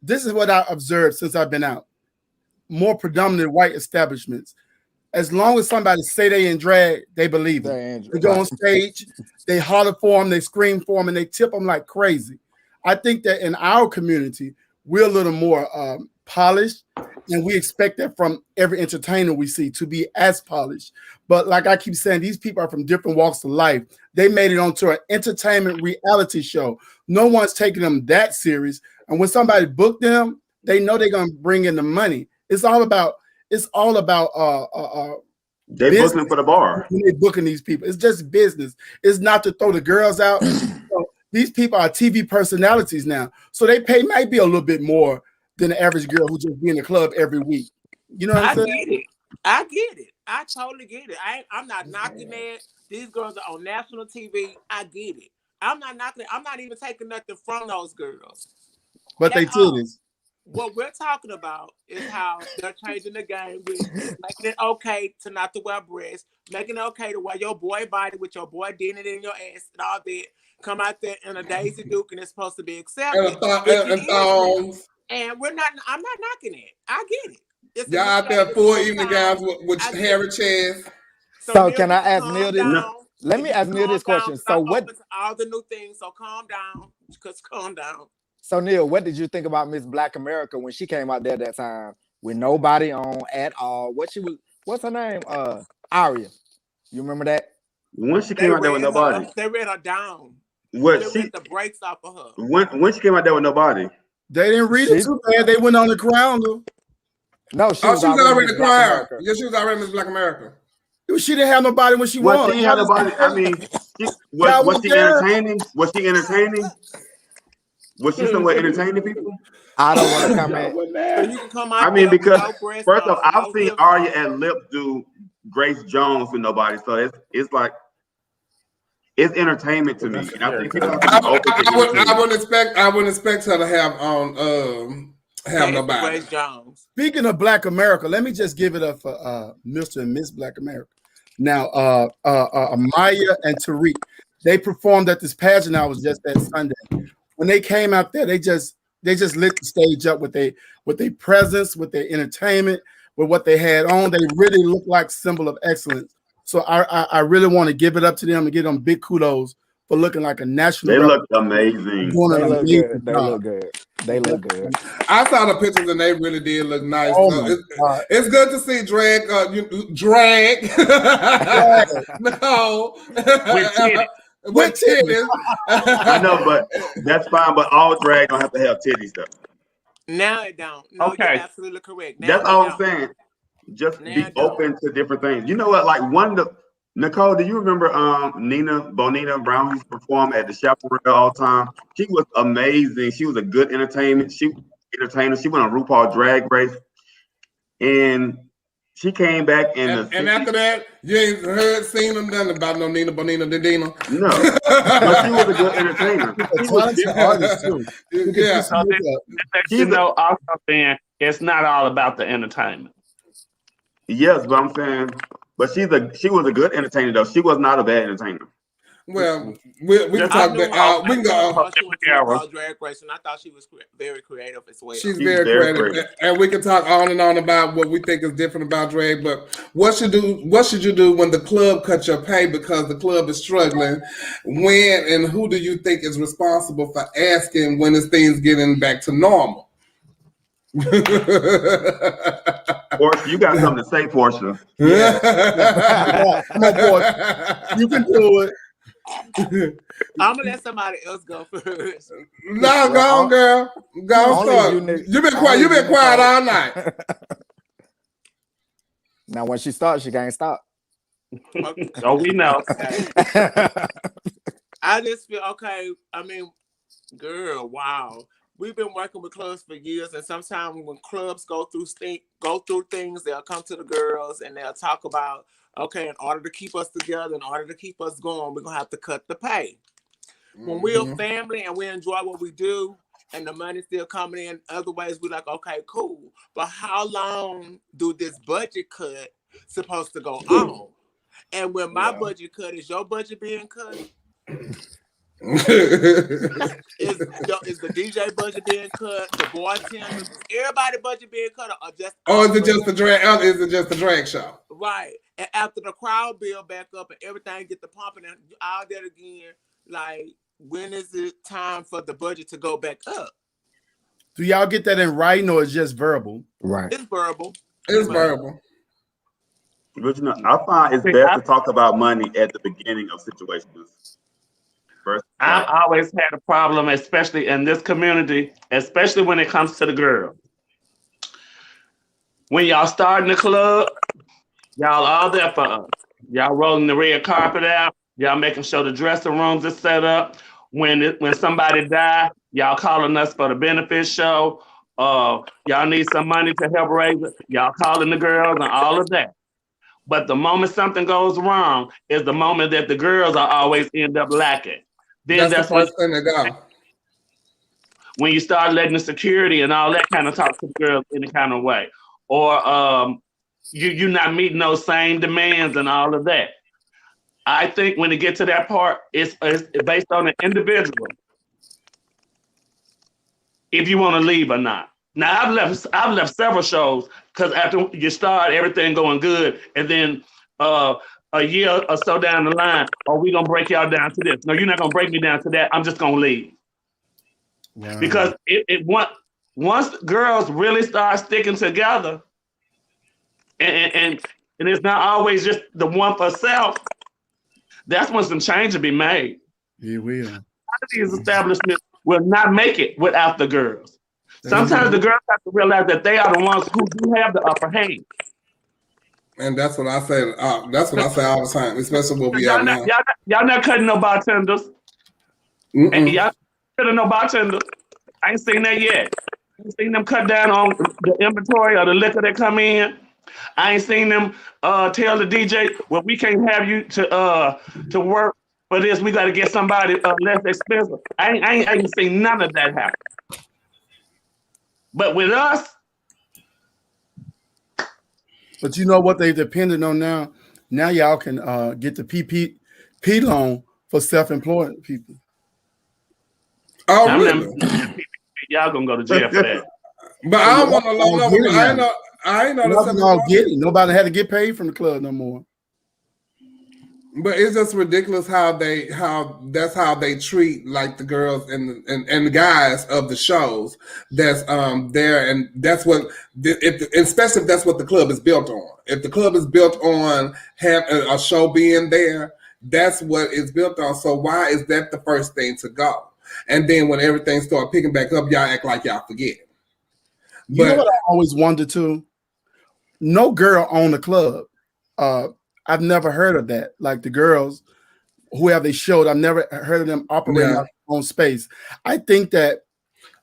this is what I observed since I've been out. More predominant white establishments. As long as somebody say they in drag, they believe it. They go on stage, they holler for them, they scream for them, and they tip them like crazy. I think that in our community, we're a little more polished, and we expect that from every entertainer we see to be as polished. But like I keep saying, these people are from different walks of life. They made it onto an entertainment reality show. No one's taking them that serious. And when somebody booked them, they know they're gonna bring in the money. It's all about they booking for the bar. They're booking these people. It's just business. It's not to throw the girls out. So these people are TV personalities now. So they might be a little bit more than the average girl who just be in the club every week. You know what I'm saying? I get it. I totally get it. I'm not knocking that. These girls are on national TV. I get it. I'm not knocking it. I'm not even taking nothing from those girls. But they titties. What we're talking about is how they're changing the game with making it okay to not to wear breasts, making it okay to wear your boy body with your boy dignity in your ass and all that. Come out there in a Daisy Duke and it's supposed to be accepted. And we're not. I'm not knocking it. I get it. It's y'all out there full evening gowns with hairy chairs. So can I ask Neil this? Let me ask Neil this question. So what? All the new things. So calm down. Just calm down. So Neil, what did you think about Miss Black America when she came out there that time with nobody on at all? What's her name? Aria. You remember that? When she came out there with nobody. They read her down. They read the brakes off of her. When she came out there with nobody. They didn't read it too bad. They went on the crown though. No, she was already the crown. Yeah, she was already Miss Black America. She didn't have nobody when she won. She had nobody. I mean, was she entertaining? Was she entertaining? Was she somewhere entertaining people? I don't want to comment. So you can come out. I mean, because first off, I've seen Aria and Lip do Grace Jones with nobody, so it's like it's entertainment to me. And I think people I wouldn't expect her to have on have nobody. Grace Jones. Speaking of Black America, let me just give it up for Mr. and Miss Black America. Now, Maya and Tariq, they performed at this pageant I was just at Sunday. When they came out there, they just lit the stage up with their presence, with their entertainment, with what they had on. They really looked like symbol of excellence. So I really want to give it up to them and give them big kudos for looking like a national. They look amazing. They look good. I saw the pictures and they really did look nice. It's good to see drag. No. With titties. I know, but that's fine. But all drag don't have to have titties, though. Now it don't. No, okay, you're absolutely correct. Now that's all I'm saying. Just be open to different things. You know what? Like Necole, do you remember Bonita Brown used to perform at the Chaparral all the time? She was amazing. She was a good entertainer. She went on RuPaul Drag Race, and she came back in and after that, you ain't seen them nothing about no Nina Bonita Didina. No, but she was a good entertainer. She was an artist too. Yeah, you know, also saying it's not all about the entertainment. Yes, but I'm saying, but she was a good entertainer though. She was not a bad entertainer. Well, we can talk about. We can go. Drag Race, and I thought she was very creative as well. She's very creative, and we can talk on and on about what we think is different about drag. But what should you do when the club cuts your pay because the club is struggling? When and who do you think is responsible for asking when is things getting back to normal? Portia, you got something to say, Portia. Yeah. Come on, Portia. You can do it. I'm gonna let somebody else go first. No, go on, girl. Go on, start. You've been quiet. You've been quiet all night. Now, when she starts, she can't stop. Okay. Oh, we know. I just feel okay. I mean, girl, wow. We've been working with clubs for years, and sometimes when clubs go through things, they'll come to the girls and they'll talk about, okay, in order to keep us together, in order to keep us going, we're gonna have to cut the pay. When we're a family and we enjoy what we do, and the money still coming in other ways, we're like, okay, cool. But how long do this budget cut supposed to go on? And when my budget cut, is your budget being cut? Is the DJ budget being cut? The bartender, everybody budget being cut, or just? Or is it just the drag? Is it just the drag show? Right. And after the crowd build back up and everything get the pumping and all that again, like when is it time for the budget to go back up? Do y'all get that in writing or it's just verbal? Right. It's verbal. It's verbal. But I find it's best to talk about money at the beginning of situations. I've always had a problem, especially in this community, especially when it comes to the girls. When y'all starting the club, y'all all there for us. Y'all rolling the red carpet out. Y'all making sure the dressing rooms are set up. When somebody die, y'all calling us for the benefit show. Y'all need some money to help raise it. Y'all calling the girls and all of that. But the moment something goes wrong is the moment that the girls are always end up lacking. Then that's the first thing to go. When you start letting the security and all that kind of talk to the girls in a kind of way. Or you're not meeting those same demands and all of that. I think when it gets to that part, it's based on the individual. If you want to leave or not. Now I've left several shows because after you start everything going good, and then a year or so down the line, we gonna break y'all down to this. No, you're not gonna break me down to that. I'm just gonna leave. Wow. Because once girls really start sticking together, and it's not always just the one for self, that's when some change will be made. Yeah, we are. A lot of these establishments will not make it without the girls. Sometimes the girls have to realize that they are the ones who do have the upper hand. And that's what I say. That's what I say all the time, especially when we are now. Y'all not cutting no bartenders. And y'all cutting no bartenders. I ain't seen that yet. I ain't seen them cut down on the inventory or the liquor that come in. I ain't seen them tell the DJ, well, we can't have you to work for this. We got to get somebody less expensive. I ain't seen none of that happen. But with us. But you know what they depended on now? Now y'all can get the PPP loan for self-employed people. Oh, really? Y'all gonna go to jail for that. But I don't want to loan. I ain't know nobody had to get paid from the club no more. But it's just ridiculous how that's how they treat like the girls and the guys of the shows that's there, and that's what especially if that's what the club is built on. If the club is built on having a show being there, that's what it's built on. So why is that the first thing to go? And then when everything starts picking back up, y'all act like y'all forget. You know what I always wondered too? No girl owned a club. I've never heard of that. Like the girls, whoever they showed, I've never heard of them operating their own space. I think that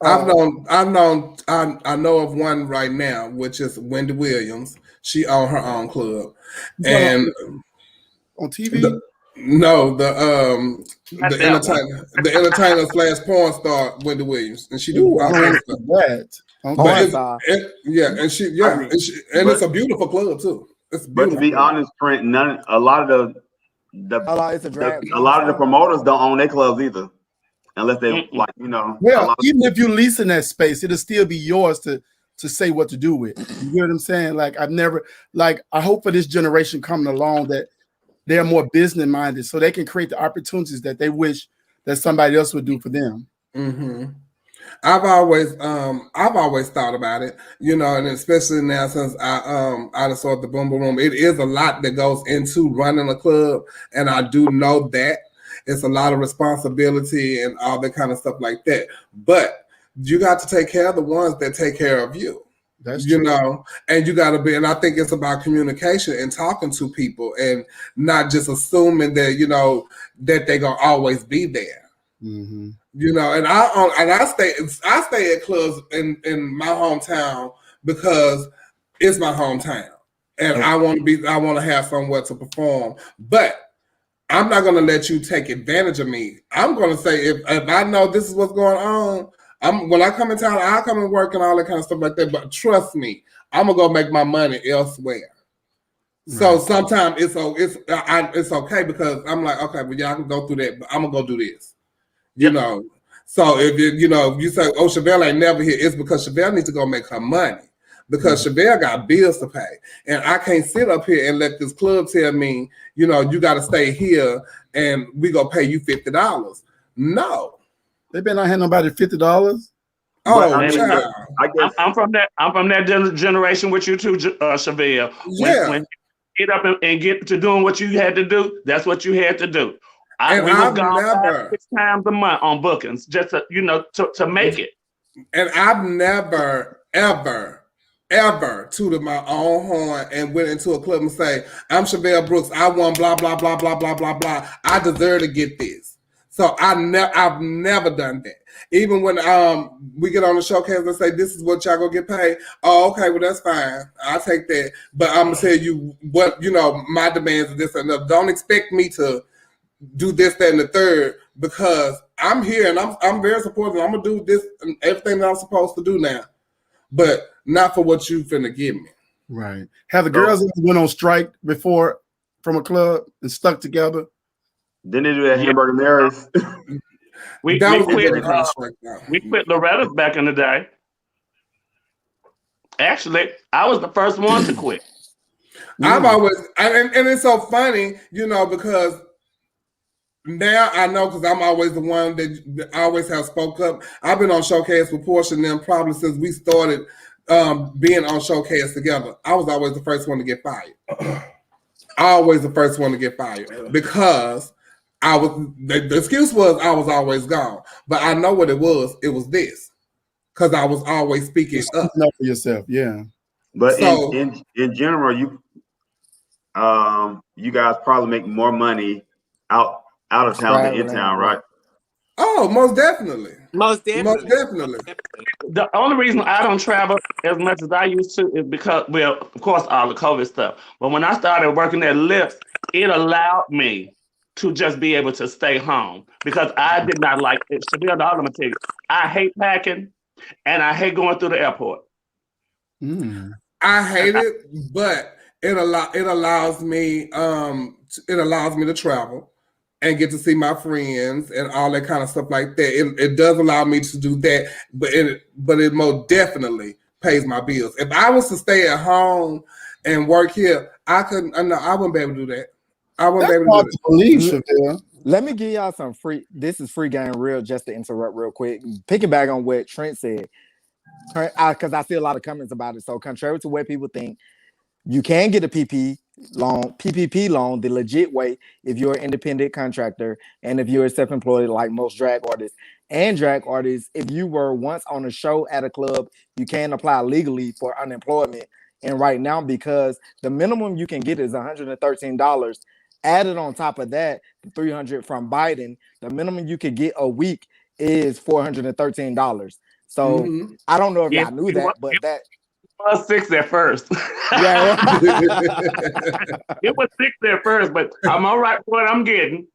I know of one right now, which is Wendy Williams. She owned her own club, and on TV. The entertainer / porn star Wendy Williams, and she do that. And it's a beautiful club too. But to be honest, Trent, a lot of the promoters don't own their clubs either, unless they Well, even if you lease in that space, it'll still be yours to say what to do with. You hear what I'm saying? Like I hope for this generation coming along that they're more business minded, so they can create the opportunities that they wish that somebody else would do for them. Mm-hmm. I've always thought about it, and especially now since I saw the Boom Boom Room, it is a lot that goes into running a club, and I do know that it's a lot of responsibility and all that kind of stuff like that. But you got to take care of the ones that take care of you. That's true. And you got to be, and I think it's about communication and talking to people and not just assuming that that they're gonna always be there. Mm-hmm. And I stay at clubs in my hometown because it's my hometown, and I want to have somewhere to perform. But I'm not going to let you take advantage of me. I'm going to say if I know this is what's going on, When I come in town, I come and work and all that kind of stuff like that. But trust me, I'm gonna go make my money elsewhere. So sometimes it's okay because I'm like, okay, but y'all can go through that, but I'm gonna go do this. You know. So if you say, oh, Chevelle ain't never here, it's because Chevelle needs to go make her money. Because Chevelle got bills to pay. And I can't sit up here and let this club tell me, you gotta stay here and we gonna pay you $50. No. They better not hand nobody $50. Oh, child. I'm from that generation with you too, Chevelle. When you get up and get to doing what you had to do, that's what you had to do. We was gone 5-6 times a month on bookings just to make it. And I've never, ever tooted my own horn and went into a club and say, I'm Chevelle Brooks, I won blah, blah, blah, blah, blah, blah, blah. I deserve to get this. So I've never done that. Even when we get on the showcase and say, this is what y'all gonna get paid. Oh, okay, well, that's fine. I'll take that. But I'm gonna tell you what, my demands are this and that. Don't expect me to do this, that, and the third, because I'm here and I'm very supportive. I'm gonna do this and everything that I'm supposed to do now, but not for what you finna give me. Right. Have the girls ever went on strike before from a club and stuck together? Didn't they do that Hamburger Mary's? we quit Loretta's back in the day. Actually, I was the first one to quit. I've always, and it's so funny, because now I know because I'm always the one that always have spoke up. I've been on Showcase with Porsche and them probably since we started being on Showcase together. I was always the first one to get fired. Always the first one to get fired because the excuse was I was always gone. But I know what it was. It was this. Because I was always speaking up. For yourself, yeah. But so, in general, you guys probably make more money out of town than in town, right? Oh, most definitely. Most definitely. The only reason I don't travel as much as I used to is because, well, of course, all the COVID stuff. But when I started working at Lyft, it allowed me to just be able to stay home because I did not like it. To be honest, I'm gonna tell you, I hate packing and I hate going through the airport. I hate it, but it allows me to travel and get to see my friends and all that kind of stuff like that. It does allow me to do that, but it most definitely pays my bills. If I was to stay at home and work here, I wouldn't be able to do that. I wouldn't be able to do that. Let me give y'all some free. This is free game real. Just to interrupt real quick, piggyback on what Trent said, because I see a lot of comments about it. So contrary to what people think, you can get a PPP loan the legit way if you're an independent contractor and if you're self-employed like most drag artists. And drag artists, if you were once on a show at a club, you can apply legally for unemployment. And right now, because the minimum you can get is $113, added on top of that, the $300 from Biden, the minimum you could get a week is $413. So I don't know if y'all knew that, but that was $6 at first. Yeah, it was $6 at first, but I'm all right for what I'm getting.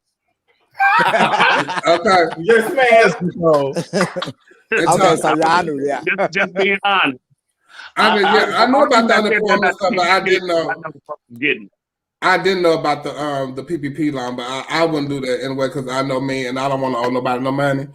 Okay, yes, man. Okay, so y'all knew that. Just being honest. I know about the unemployment stuff, but I didn't know. I didn't know about the PPP loan, but I wouldn't do that anyway because I know me and I don't want to owe nobody no money.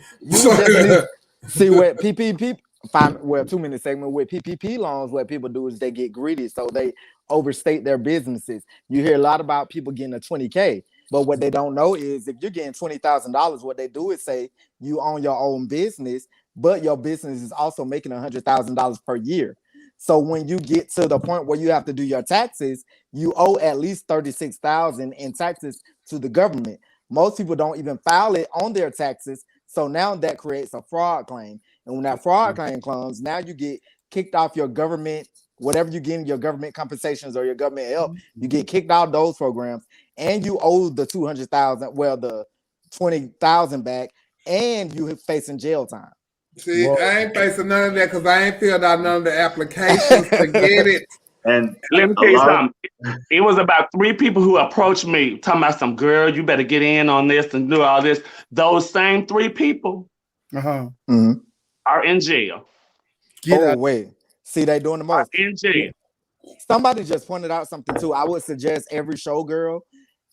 See what PPP 2-minute segment with PPP loans, what people do is they get greedy, so they overstate their businesses. You hear a lot about people getting a $20K, but what they don't know is if you're getting $20,000, what they do is say you own your own business, but your business is also making $100,000 per year. So when you get to the point where you have to do your taxes, you owe at least $36,000 in taxes to the government. Most people don't even file it on their taxes. So now that creates a fraud claim. And when that fraud claim comes, now you get kicked off your government, whatever you get in your government compensations or your government help, you get kicked out of those programs, and you owe the the $20,000 back, and you facing jail time. See, I ain't facing none of that because I ain't filled out none of the applications to get it. And let me tell you something. It was about 3 people who approached me talking about some girl, you better get in on this and do all this. Those same 3 people are in jail. Wait. See, they doing the most. Are in jail. Somebody just pointed out something too. I would suggest every showgirl,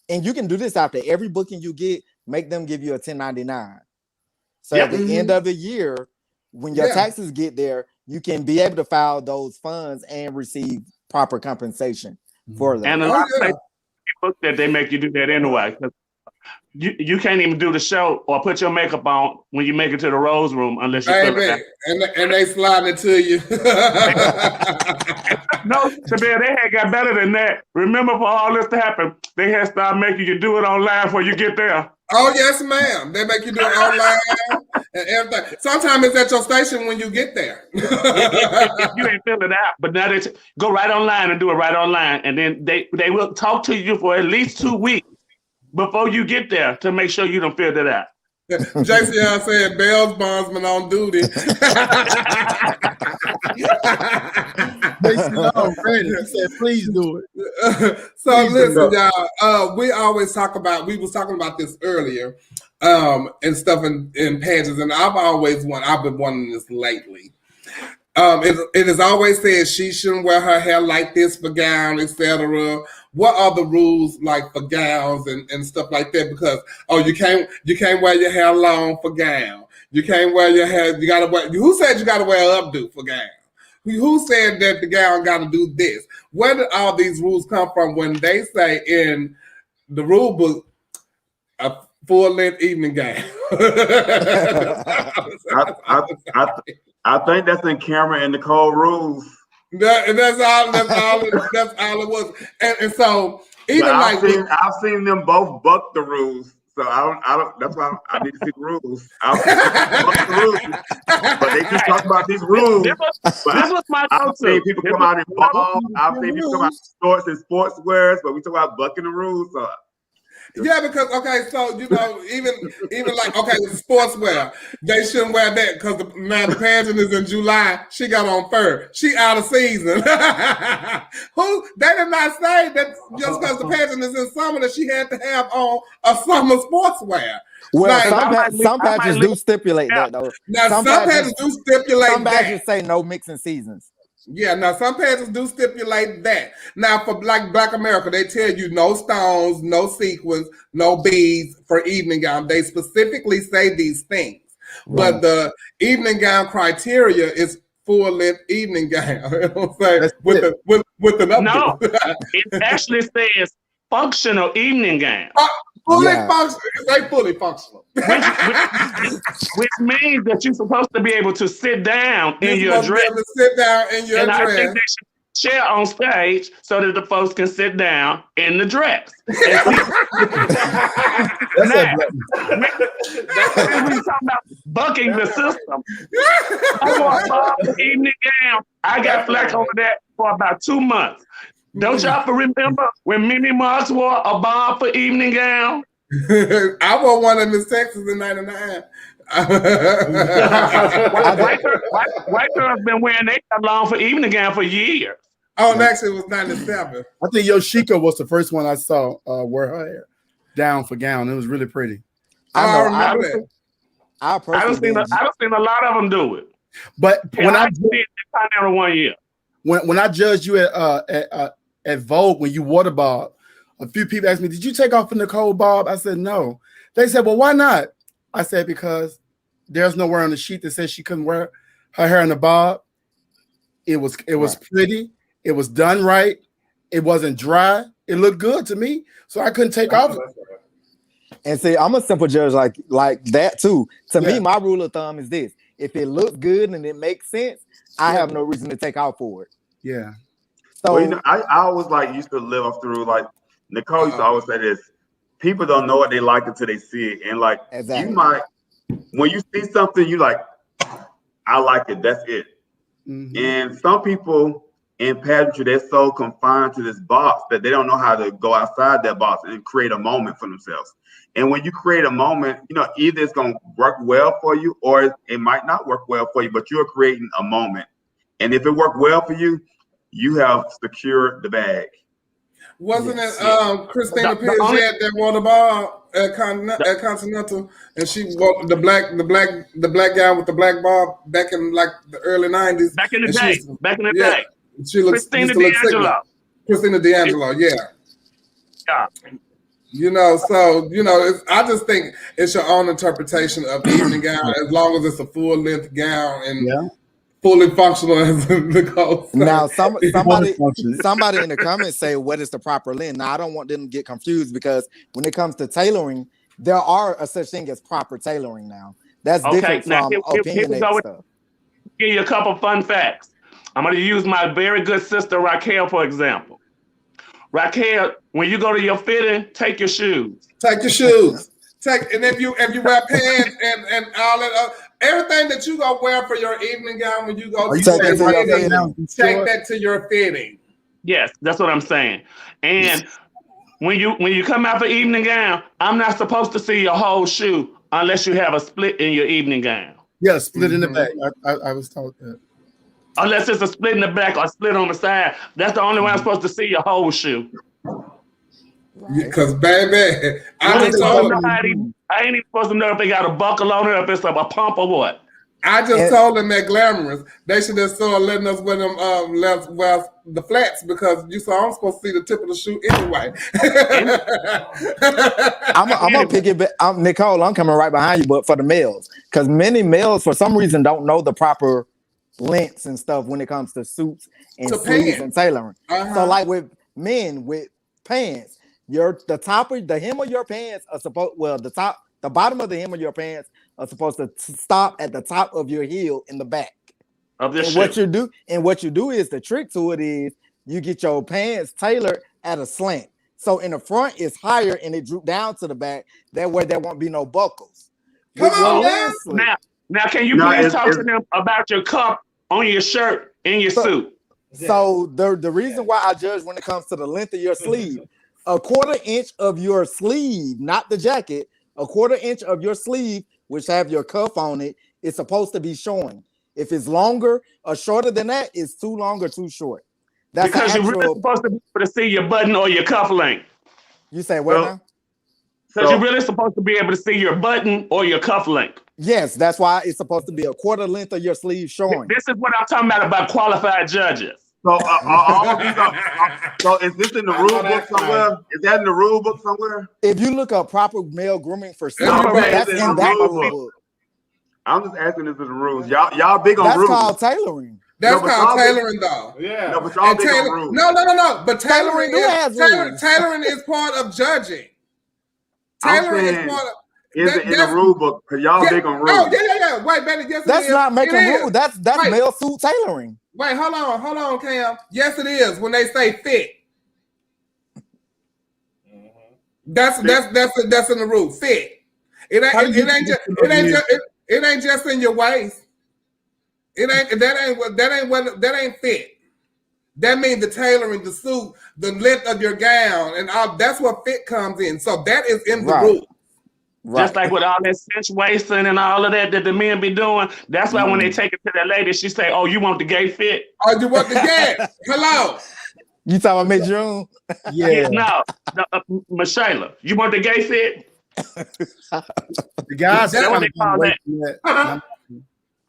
and you can do this after every booking you get, make them give you a 1099. So at the end of the year, when your taxes get there, you can be able to file those funds and receive proper compensation for them. And a lot of places that they make you do that anyway. You can't even do the show or put your makeup on when you make it to the Rose Room unless you fill it out. And they slide it to you. No, Chevelle, they had got better than that. Remember, for all this to happen, they had started making you do it online before you get there. Oh, yes, ma'am. They make you do it online and everything. Sometimes it's at your station when you get there. If you ain't fill it out, but now they go right online and do it right online, and then they will talk to you for at least 2 weeks before you get there to make sure you don't fill it out. JCL said Bell's bondsman on duty. He said, please do it. So listen, y'all, we was talking about this earlier, and stuff in pageants, and I've been wanting this lately. It is always said she shouldn't wear her hair like this for gown, etc. What are the rules like for gowns and stuff like that? Because you can't wear your hair long for gown. You can't wear your hair. You gotta wear. Who said you gotta wear an updo for gown? Who said that the gown got to do this? Where did all these rules come from when they say in the rule book a full-length evening gown? I think that's in Cameron and Necole rules. That's all it was. And so even I've seen them both buck the rules. So I don't. That's why I need to see the rules. I'll see the rules, but they keep talking about these rules. This was my I've seen people come out in balls. I've seen people come out in shorts and sportswears, but we talk about bucking the rules. So. Yeah, because so even like sportswear, they shouldn't wear that because now the pageant is in July. She got on fur. She out of season. They did not say that just because the pageant is in summer that she had to have on a summer sportswear. Well, some pageants do stipulate that though. Now some pageants do stipulate that. Some pageants say no mixing seasons. Yeah, now some pageants do stipulate that. Now for Black America, they tell you no stones, no sequins, no beads for evening gown. They specifically say these things. Right. But the evening gown criteria is full-length evening gown. with an updo. No, it actually says functional evening gown. Fully functional. They fully functional. Which means that you're supposed to be able to sit down in your dress. Sit down in your dress. I think they should share on stage so that the folks can sit down in the dress. That's when we talking about bucking the system. I want the evening gown. I got flack over that for about 2 months. Don't y'all remember when Mimi Marks wore a bomb for evening gown? I wore one in Miss Texas in '99. White girls been wearing their long for evening gown for years. Oh, and actually it was '97. I think Yoshiko was the first one I saw wear her hair down for gown. It was really pretty. I remember that. I don't seen a lot of them do it. But when I did it 1 year. When I judged you at Vogue when you water bob, a few people asked me, "Did you take off a Necole bob?" I said no. They said, "Well, why not?" I said because there's nowhere on the sheet that says she couldn't wear her hair in a bob. It was pretty. It was done right. It wasn't dry. It looked good to me, so I couldn't take off. And see, I'm a simple judge like that too. To me, my rule of thumb is this: if it looks good and it makes sense, I have no reason to take out for it. Yeah. So I always used to live off through Necole used to always say this: people don't know what they like until they see it, and exactly. You might when you see something you like, I like it. That's it. Mm-hmm. And some people in pageantry, they're so confined to this box that they don't know how to go outside that box and create a moment for themselves. And when you create a moment, either it's going to work well for you or it might not work well for you, but you're creating a moment. And if it worked well for you, you have secured the bag. Wasn't it Christina Piaget that won the bob? at Continental, and she wore the black guy with the black bob back in like the early '90s. Back in the day. She looks Christina used to look D'Angelo. Christina D'Angelo, yeah. Yeah. You know, so I just think it's your own interpretation of evening gown, as long as it's a full length gown and fully functional, as Necole said. Now, somebody in the comments say, "What is the proper length?" Now, I don't want them to get confused because when it comes to tailoring, there are a such thing as proper tailoring. Now, that's different from opinionated stuff. Give you a couple fun facts. I'm going to use my very good sister Raquel for example. Raquel, when you go to your fitting, take your shoes. Take your shoes. And if you wear pants and all that, everything that you go wear for your evening gown when you go take that to your fitting. Yes, that's what I'm saying. And when you come out for evening gown, I'm not supposed to see your whole shoe unless you have a split in your evening gown. Yeah, split in the back. I was taught that. Unless it's a split in the back or split on the side, that's the only way I'm supposed to see your whole shoe. Because baby, I ain't even supposed to know if they got a buckle on it, or if it's a pump or what. I just told them that Glamorous, they should have started letting us wear them wear the flats, because I'm supposed to see the tip of the shoe anyway. I'm gonna pick it back. Necole, I'm coming right behind you, but for the males, because many males for some reason don't know the proper lengths and stuff when it comes to suits and sleeves and tailoring. So like with men with pants, the hem of your pants are supposed the bottom of the hem of your pants are supposed to stop at the top of your heel in the back of the shoe. What you do is the trick to it is you get your pants tailored at a slant. So in the front it's higher and it droop down to the back. That way there won't be no buckles. Come on, now can you please talk to them about your cup on your shirt in your suit? So the reason why I judge when it comes to the length of your sleeve, a 1/4 inch of your sleeve, not the jacket, a 1/4 inch of your sleeve, which have your cuff on it, is supposed to be showing. If it's longer or shorter than that, it's too long or too short. That's because you're really supposed to be able to see your button or your cuff length. You say what now? Because you're really supposed to be able to see your button or your cuff length. Yes, that's why it's supposed to be a 1/4 length of your sleeve showing. This is what I'm talking about qualified judges. So, so is this in the rule book somewhere? Is that in the rule book somewhere? If you look up proper male grooming for silver, that's in that rule book. I'm just asking this is the rules. Y'all big on rules. That's called tailoring. That's called tailoring, though. Yeah. No, but y'all big on rules. No. But tailoring is part of judging. Tailoring is part of. Is it in the rule book? Because y'all big on rules. Oh, yeah. Wait, baby. Yes, that's not making rules. That's male suit tailoring. Wait, hold on, Cam. Yes, it is when they say fit. That's in the rule. Fit. It ain't just in your waist. That ain't fit. That means the tailoring, the suit, the length of your gown, and all. That's what fit comes in. So that is in the rule. Right. Just like with all that cinch waisting and all of that the men be doing. That's why when they take it to that lady, she say, "Oh, you want the gay fit? Oh, you want the gay? Hello." You talking about Miss June? Yeah. No, Michelle, you want the gay fit? The guys. That's what they call that.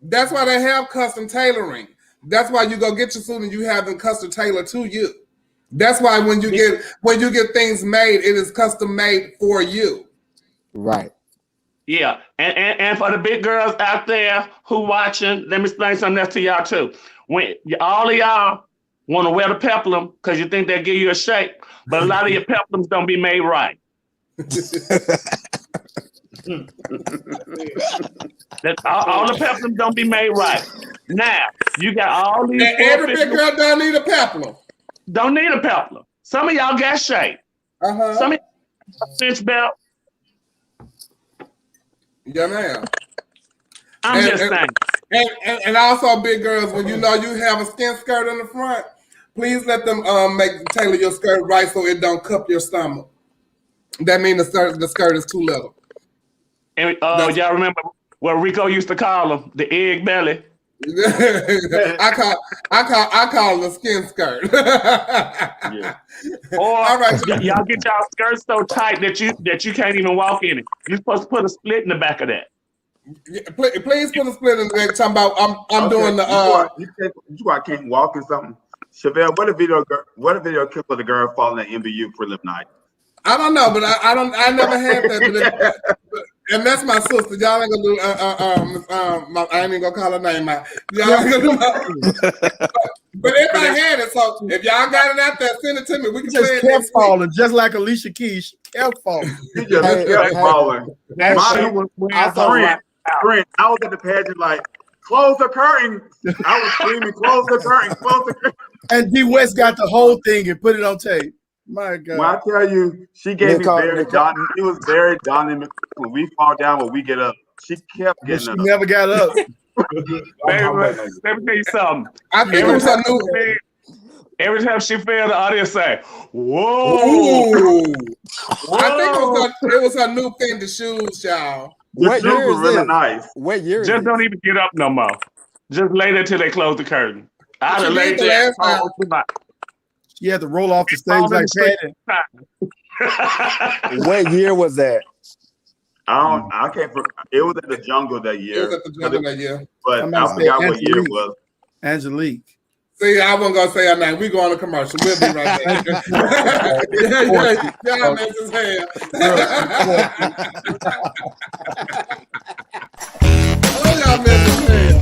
That's why they have custom tailoring. That's why you go get your suit and you have them custom tailored to you. That's why when you get things made, it is custom made for you. Right. Yeah, and for the big girls out there who watching, let me explain something else to y'all too. When all of y'all want to wear the peplum because you think they'll give you a shape, but a lot of your peplums don't be made right. All the peplums don't be made right. Now you got all these. Every big girl don't need a peplum. Don't need a peplum. Some of y'all got shape. Some of y'all cinch belt. Yeah, ma'am. I'm just saying. And also, big girls, when you know you have a skin skirt in the front, please let them tailor your skirt right so it don't cup your stomach. That means the skirt is too little. And y'all remember what Rico used to call them, the egg belly? I call it a skin skirt. Yeah. Or All right. y'all get y'all skirts so tight that you can't even walk in it. You're supposed to put a split in the back of that. Please put a split in the neck. Talking about I'm doing the I can't walk or something. Chevelle, what a video clip of the girl falling at MBU prelim night. I don't know, but I never had that. And that's my sister. Y'all ain't gonna do I ain't even gonna call her name out. Y'all ain't gonna do but if I had it, so if y'all got it out there, send it to me. We can play it next falling, week. just like Alicia Keys. Kept falling. She just kept falling. That shit was Trent, I was at the pageant like, close the curtain. I was screaming, close the curtain, close the curtain. And D West got the whole thing and put it on tape. My God. When I tell you, she gave me very Donnie. It was very Donnie. When we fall down, when we get up, she kept getting up. She never got up. Let me tell you something. I think it was a new. Every time she fell, the audience say, "Whoa!" I think it was her new Fendi shoes, y'all. The shoes were really nice. What year? Just don't even get up no more. Just lay there till they close the curtain. I'd have laid there. She had to roll off the stage like that. What year was that? I can't. It was at the Jungle that year. It was at the Jungle that year. But I forgot what year it was. Angelique. See, I wasn't gonna say her name. We go on a commercial. We'll be right back. Y'all make this hair. Oh, y'all make this hair.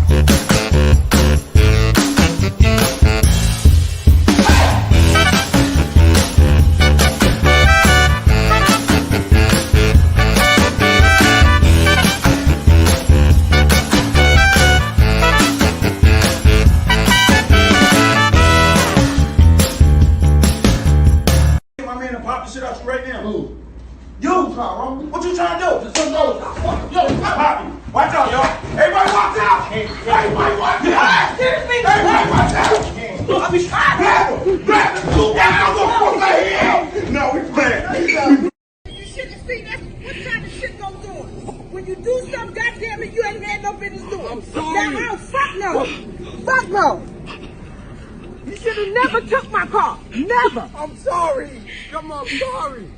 Shit out you right now. Who? You, what you trying to do? Just come go. Yo, Poppy. Watch out, y'all. Everybody watch out. Everybody watch out. Everybody watch out. I'll be trying. Grab it. No, we playing. You shouldn't see that. What kind of shit goes on? When you do something, goddamn it, you ain't had no business doing. I'm sorry. Now, fuck no. Fuck no. You should have never took my car. Never. I'm sorry. Grandma, I'm sorry.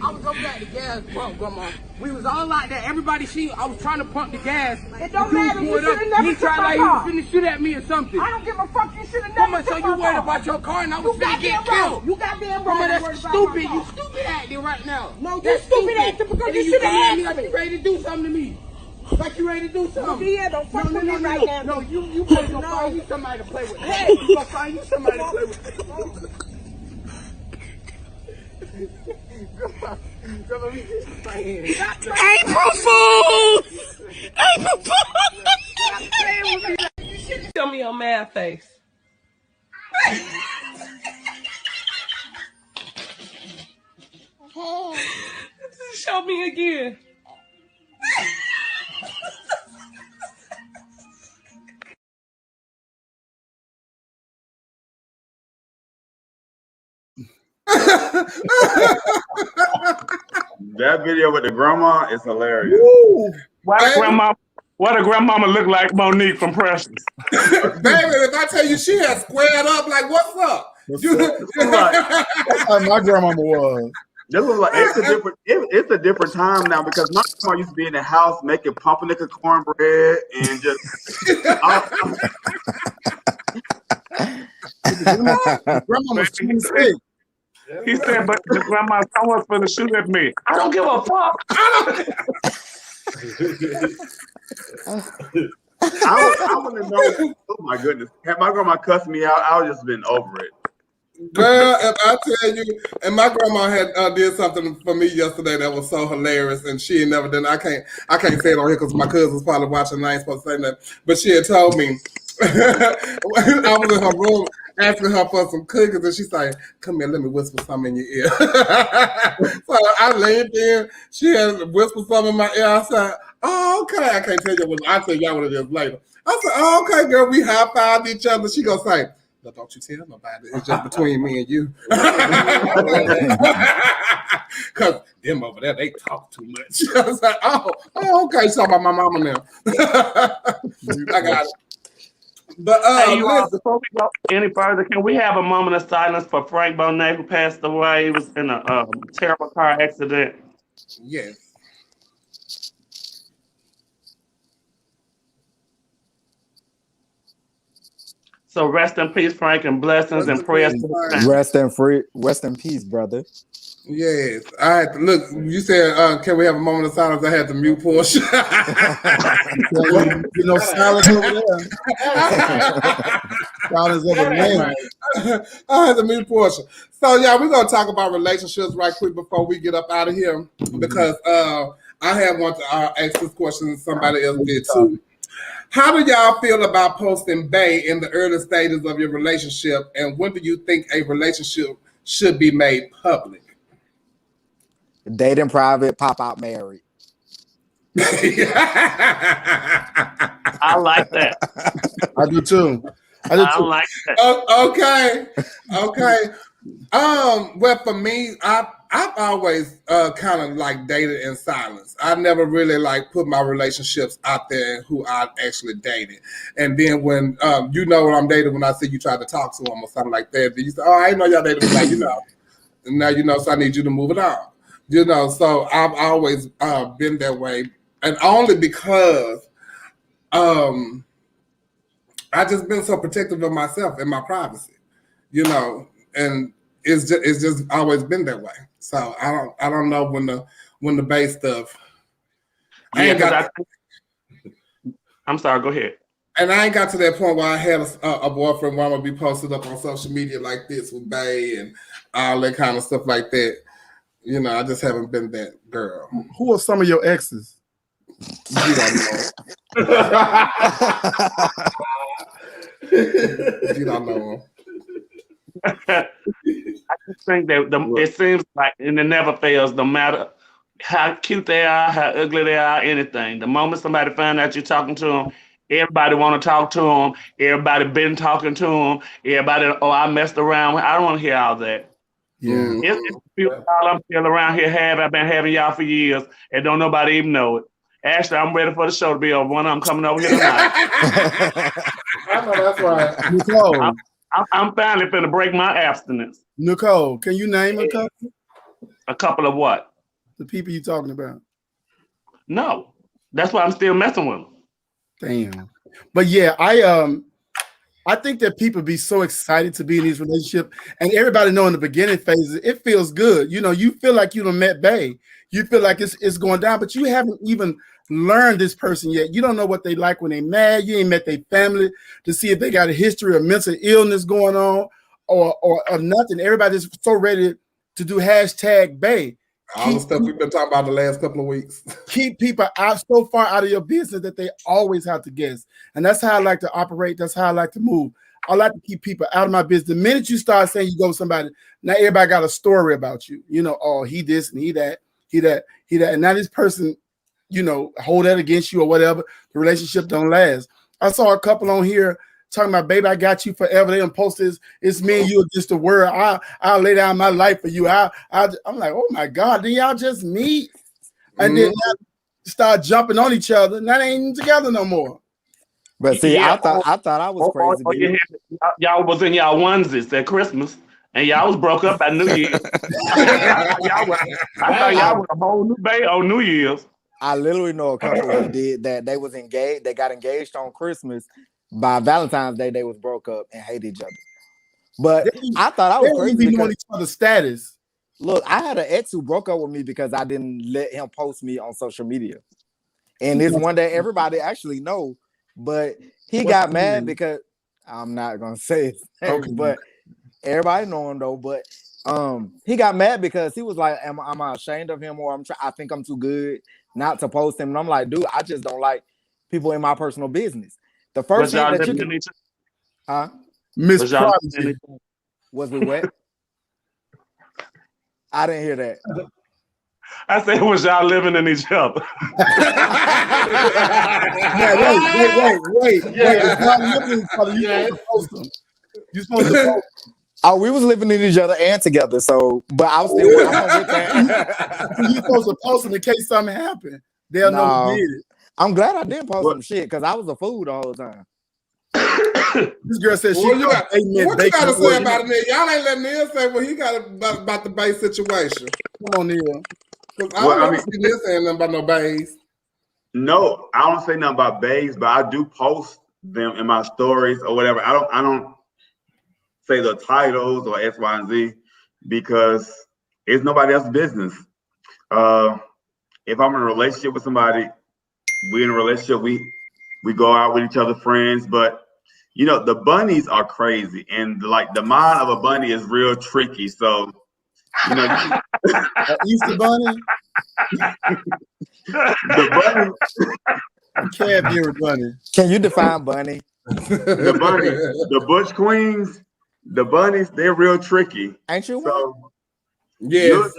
I was over at the gas pump, Grandma. We was all like that. Everybody see, I was trying to pump the gas. It don't matter. You should have never he took my car. He was finna shoot at me or something. I don't give a fuck. You should have never took my car. So you worried about your car and I was finna get killed. You goddamn right. Grandma, that's stupid. You stupid acting right now. No, you stupid acting because you should have asked me. You ready to do something to me. Like you ready to do something? Yeah, don't fuck with me right now. No, you gonna find you somebody to play with. Hey, you gonna find you somebody to play with. Come on, we just playing. April Fools! April Fools! Show me your mad face. Show me again. That video with the grandma is hilarious. What a grandmama look like Monique from Precious. Baby, if I tell you she had squared up, like, what's up? That's how my grandmama was. This was like it's a different time now because my grandma used to be in the house making pumpernickel cornbread and just grandma was sick. He said, but grandma, someone's going to shoot at me. I don't give a fuck. I want to know. Oh my goodness! Had my grandma cussed me out, I would just been over it. Girl, if I tell you, and my grandma had did something for me yesterday that was so hilarious, and she had never done. I can't say it on here because my cousin's probably watching. And I ain't supposed to say that, but she had told me. I was in her room asking her for some cookies, and she's like, "Come here, let me whisper something in your ear." So I laid there. She had whispered something in my ear. I said, "Oh, okay." I can't tell you what. I'll tell y'all what it is later. I said, "Oh, okay, girl." We high-fived each other. She gonna say, "No, don't you tell nobody. It's just between me and you." Because them over there, they talk too much. I was like, oh, okay. She's talking about my mama now. I got it. But hey, you all, listen. before we go any further, can we have a moment of silence for Frank Bonet, who passed away? He was in a terrible car accident. Yes. So rest in peace, Frank, and blessings and prayers to the family. Rest in peace, brother. Yes. I had to look. You said, "Can we have a moment of silence?" I had to mute Porsche. You know, silence over there. Silence over there. I had to mute Porsche. So yeah, we're gonna talk about relationships right quick before we get up out of here because I had one to ask this question and somebody else did too. How do y'all feel about posting bae in the early stages of your relationship, and when do you think a relationship should be made public? Date in private, pop out married. I like that. I do too. I like that. Okay. Well, for me, I've always kind of like dated in silence. I never really like put my relationships out there who I actually dated. And then when you know what I'm dating when I see you try to talk to them or something like that, then you say, "Oh, I didn't know y'all dated," like, you know. And now you know, so I need you to move it on. You know, so I've always been that way, and only because I just been so protective of myself and my privacy, you know, and it's just always been that way. So I don't know when the base stuff. I'm sorry. Go ahead. And I ain't got to that point where I had a boyfriend where I'm gonna be posted up on social media like this with bae and all that kind of stuff like that. You know, I just haven't been that girl. Who are some of your exes? You don't know. You don't know. I just think that it seems like, and it never fails, no matter how cute they are, how ugly they are, anything. The moment somebody finds out you're talking to them, everybody want to talk to them. Everybody been talking to them. Everybody, oh, I messed around. I don't want to hear all that. Yeah. It's all I'm still around here I've been having y'all for years, and don't nobody even know it. Actually, I'm ready for the show to be over. One of them coming over here tonight. I know that's right. Necole, I'm finally finna break my abstinence. Necole, can you name a couple? A couple of what? The people you talking about? No, that's why I'm still messing with them. Damn. But yeah, I think that people be so excited to be in these relationships, and everybody know in the beginning phases, it feels good. You know, you feel like you done met bae. You feel like it's going down, but you haven't even learned this person yet. You don't know what they like when they mad. You ain't met their family to see if they got a history of mental illness going on or nothing. Everybody's so ready to do #bae. All the stuff we've been talking about the last couple of weeks. Keep people out so far out of your business that they always have to guess. And that's how I like to operate. That's how I like to move. I like to keep people out of my business. The minute you start saying you go with somebody, now everybody got a story about you. You know, oh, he this and he that. And now this person, you know, hold that against you or whatever. The relationship don't last. I saw a couple on here talking about, "Baby, I got you forever." They done posted, "It's me and you against the world. I'll lay down my life for you." I'm like, oh my God, did y'all just meet? And then start jumping on each other. Now they ain't together no more. But see, I thought I was crazy. Y'all was in y'all onesies at Christmas, and y'all was broke up at New Year's. I thought y'all was a whole new bae on New Year's. I literally know a couple who did that. They was engaged. They got engaged on Christmas. By Valentine's Day, they was broke up and hate each other. But I thought I was crazy because each other's status. Look, I had an ex who broke up with me because I didn't let him post me on social media. And it's one that everybody actually know. But he got mad because I'm not gonna say it, but everybody know him though. But he got mad because he was like, "Am I ashamed of him, or I think I'm too good not to post him?" And I'm like, "Dude, I just don't like people in my personal business." The first thing that you can, Miss Prodigy, was we wet? I didn't hear that. I said, was y'all living in each other? Wait. It's not living in each other. You supposed to post them. Oh, we was living in each other and together. So, but I was still with that. You supposed to post them in case something happened. They'll know who did it. I'm glad I didn't post some shit because I was a fool the whole time. This girl said she What you got to say about it, Neil? Y'all ain't letting Neil say what he got about the base situation. Come on, Neil. Because I don't see Neil saying nothing about no base. No, I don't say nothing about bays, but I do post them in my stories or whatever. I don't say the titles or X, Y, and Z because it's nobody else's business. If I'm in a relationship with somebody, we're in a relationship, we go out with each other, friends, but you know, the bunnies are crazy, and like the mind of a bunny is real tricky. So, you know, Easter bunny, the bunny, Cadbury bunny. Can you define bunny? The bunny, the butch queens, the bunnies, they're real tricky. Ain't you? So, yes,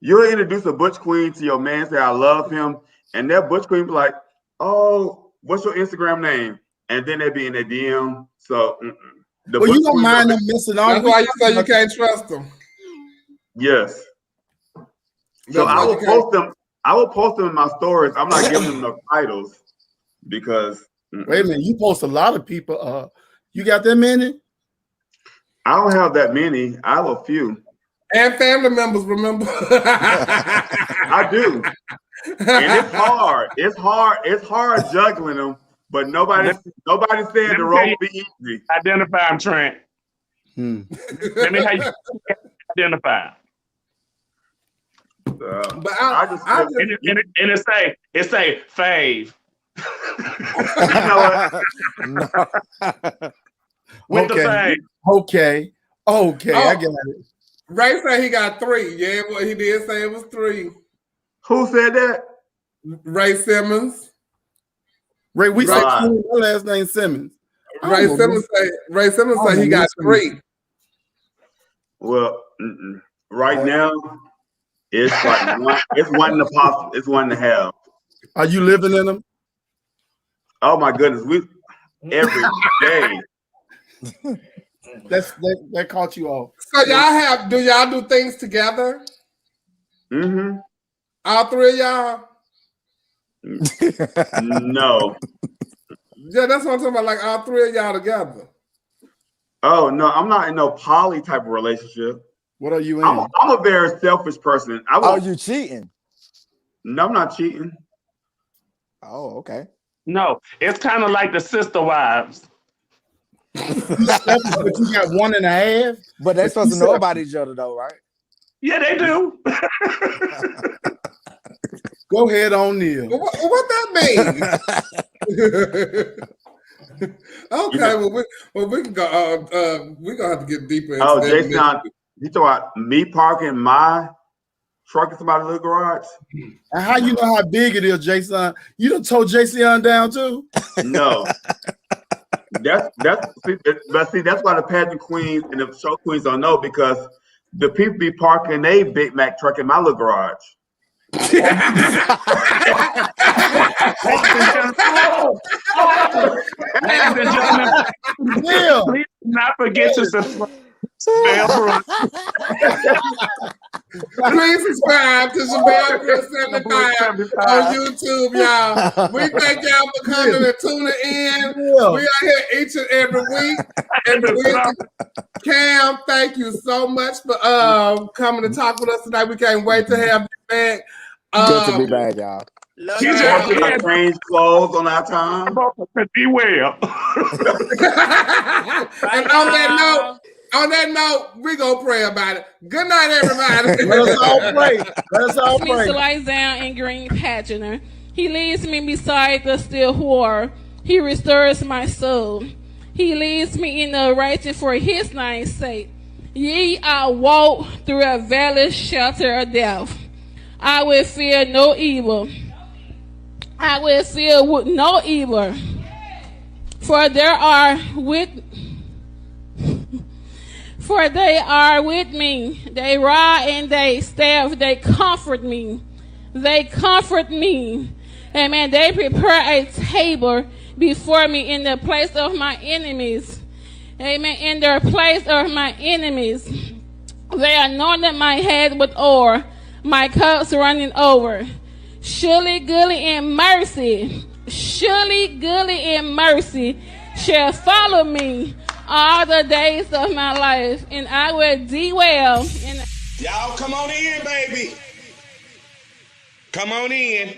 you'll introduce a butch queen to your man, say I love him, and that butch queen be like, "Oh, what's your Instagram name?" And then they be in their DM. So, well, you don't mind them missing out. That's why you say you can't trust them. Yes. So I will post them. I will post them in my stories. I'm not giving them no titles because. Wait a minute, you post a lot of people. You got that many? I don't have that many. I have a few. And family members, remember? I do. And it's hard. It's hard. It's hard juggling them. But nobody said the road will be easy. Identify them, Trent. Let me how you identify. But it say fave. You know what? With the fave. Okay, I got it. Ray said he got 3. Yeah, well, he did say it was 3. Who said that? Ray Simmons. Ray, we said my last name Simmons. Ray Simmons say he got 3. Well, right now it's like it's one to possible. It's one to have. Are you living in them? Oh my goodness, we every day. That caught you off. So do y'all do things together? Mm-hmm. All 3 of y'all? No. Yeah, that's what I'm talking about. Like all 3 of y'all together. Oh no, I'm not in no poly type of relationship. What are you in? I'm a very selfish person. You cheating? No, I'm not cheating. Oh, okay. No, it's kind of like the sister wives. But you got 1.5. But they're supposed to know about each other, though, right? Yeah, they do. Go ahead on, Neil. What that mean? Okay, we can go. We're gonna have to get deeper into that. Jason, you talking about me parking my truck in somebody's little garage? And how you know how big it is, Jason? You done told Jason down too? No. That's why the pageant queens and the show queens don't know, because the people be parking a Big Mac truck in my little garage. Ladies and gentlemen, please do not forget to subscribe. Please subscribe to Chevelle Brooks 75 on YouTube, y'all. We thank y'all for coming and tuning in. We are here each and every week. Cam, thank you so much for coming to talk with us tonight. We can't wait to have you back. Good to be back, y'all. Change clothes on our time. Be well. And on that note, we're going to pray about it. Good night, everybody. Let us all pray. Let us all pray. To lie down in green pasture. He leads me beside the still water. He restores my soul. He leads me in the righteous for his name's sake. Yea, I walk through a valley shelter of death. I will fear no evil. I will fear no evil. For they are with me. They rod and they staff, they comfort me. They comfort me. Amen. They prepare a table before me in the place of my enemies. Amen. In the place of my enemies. They anointed my head with oil, my cups running over. Surely goodness and mercy shall follow me all the days of my life, and I will dwell in. Y'all come on in, baby. Come on in.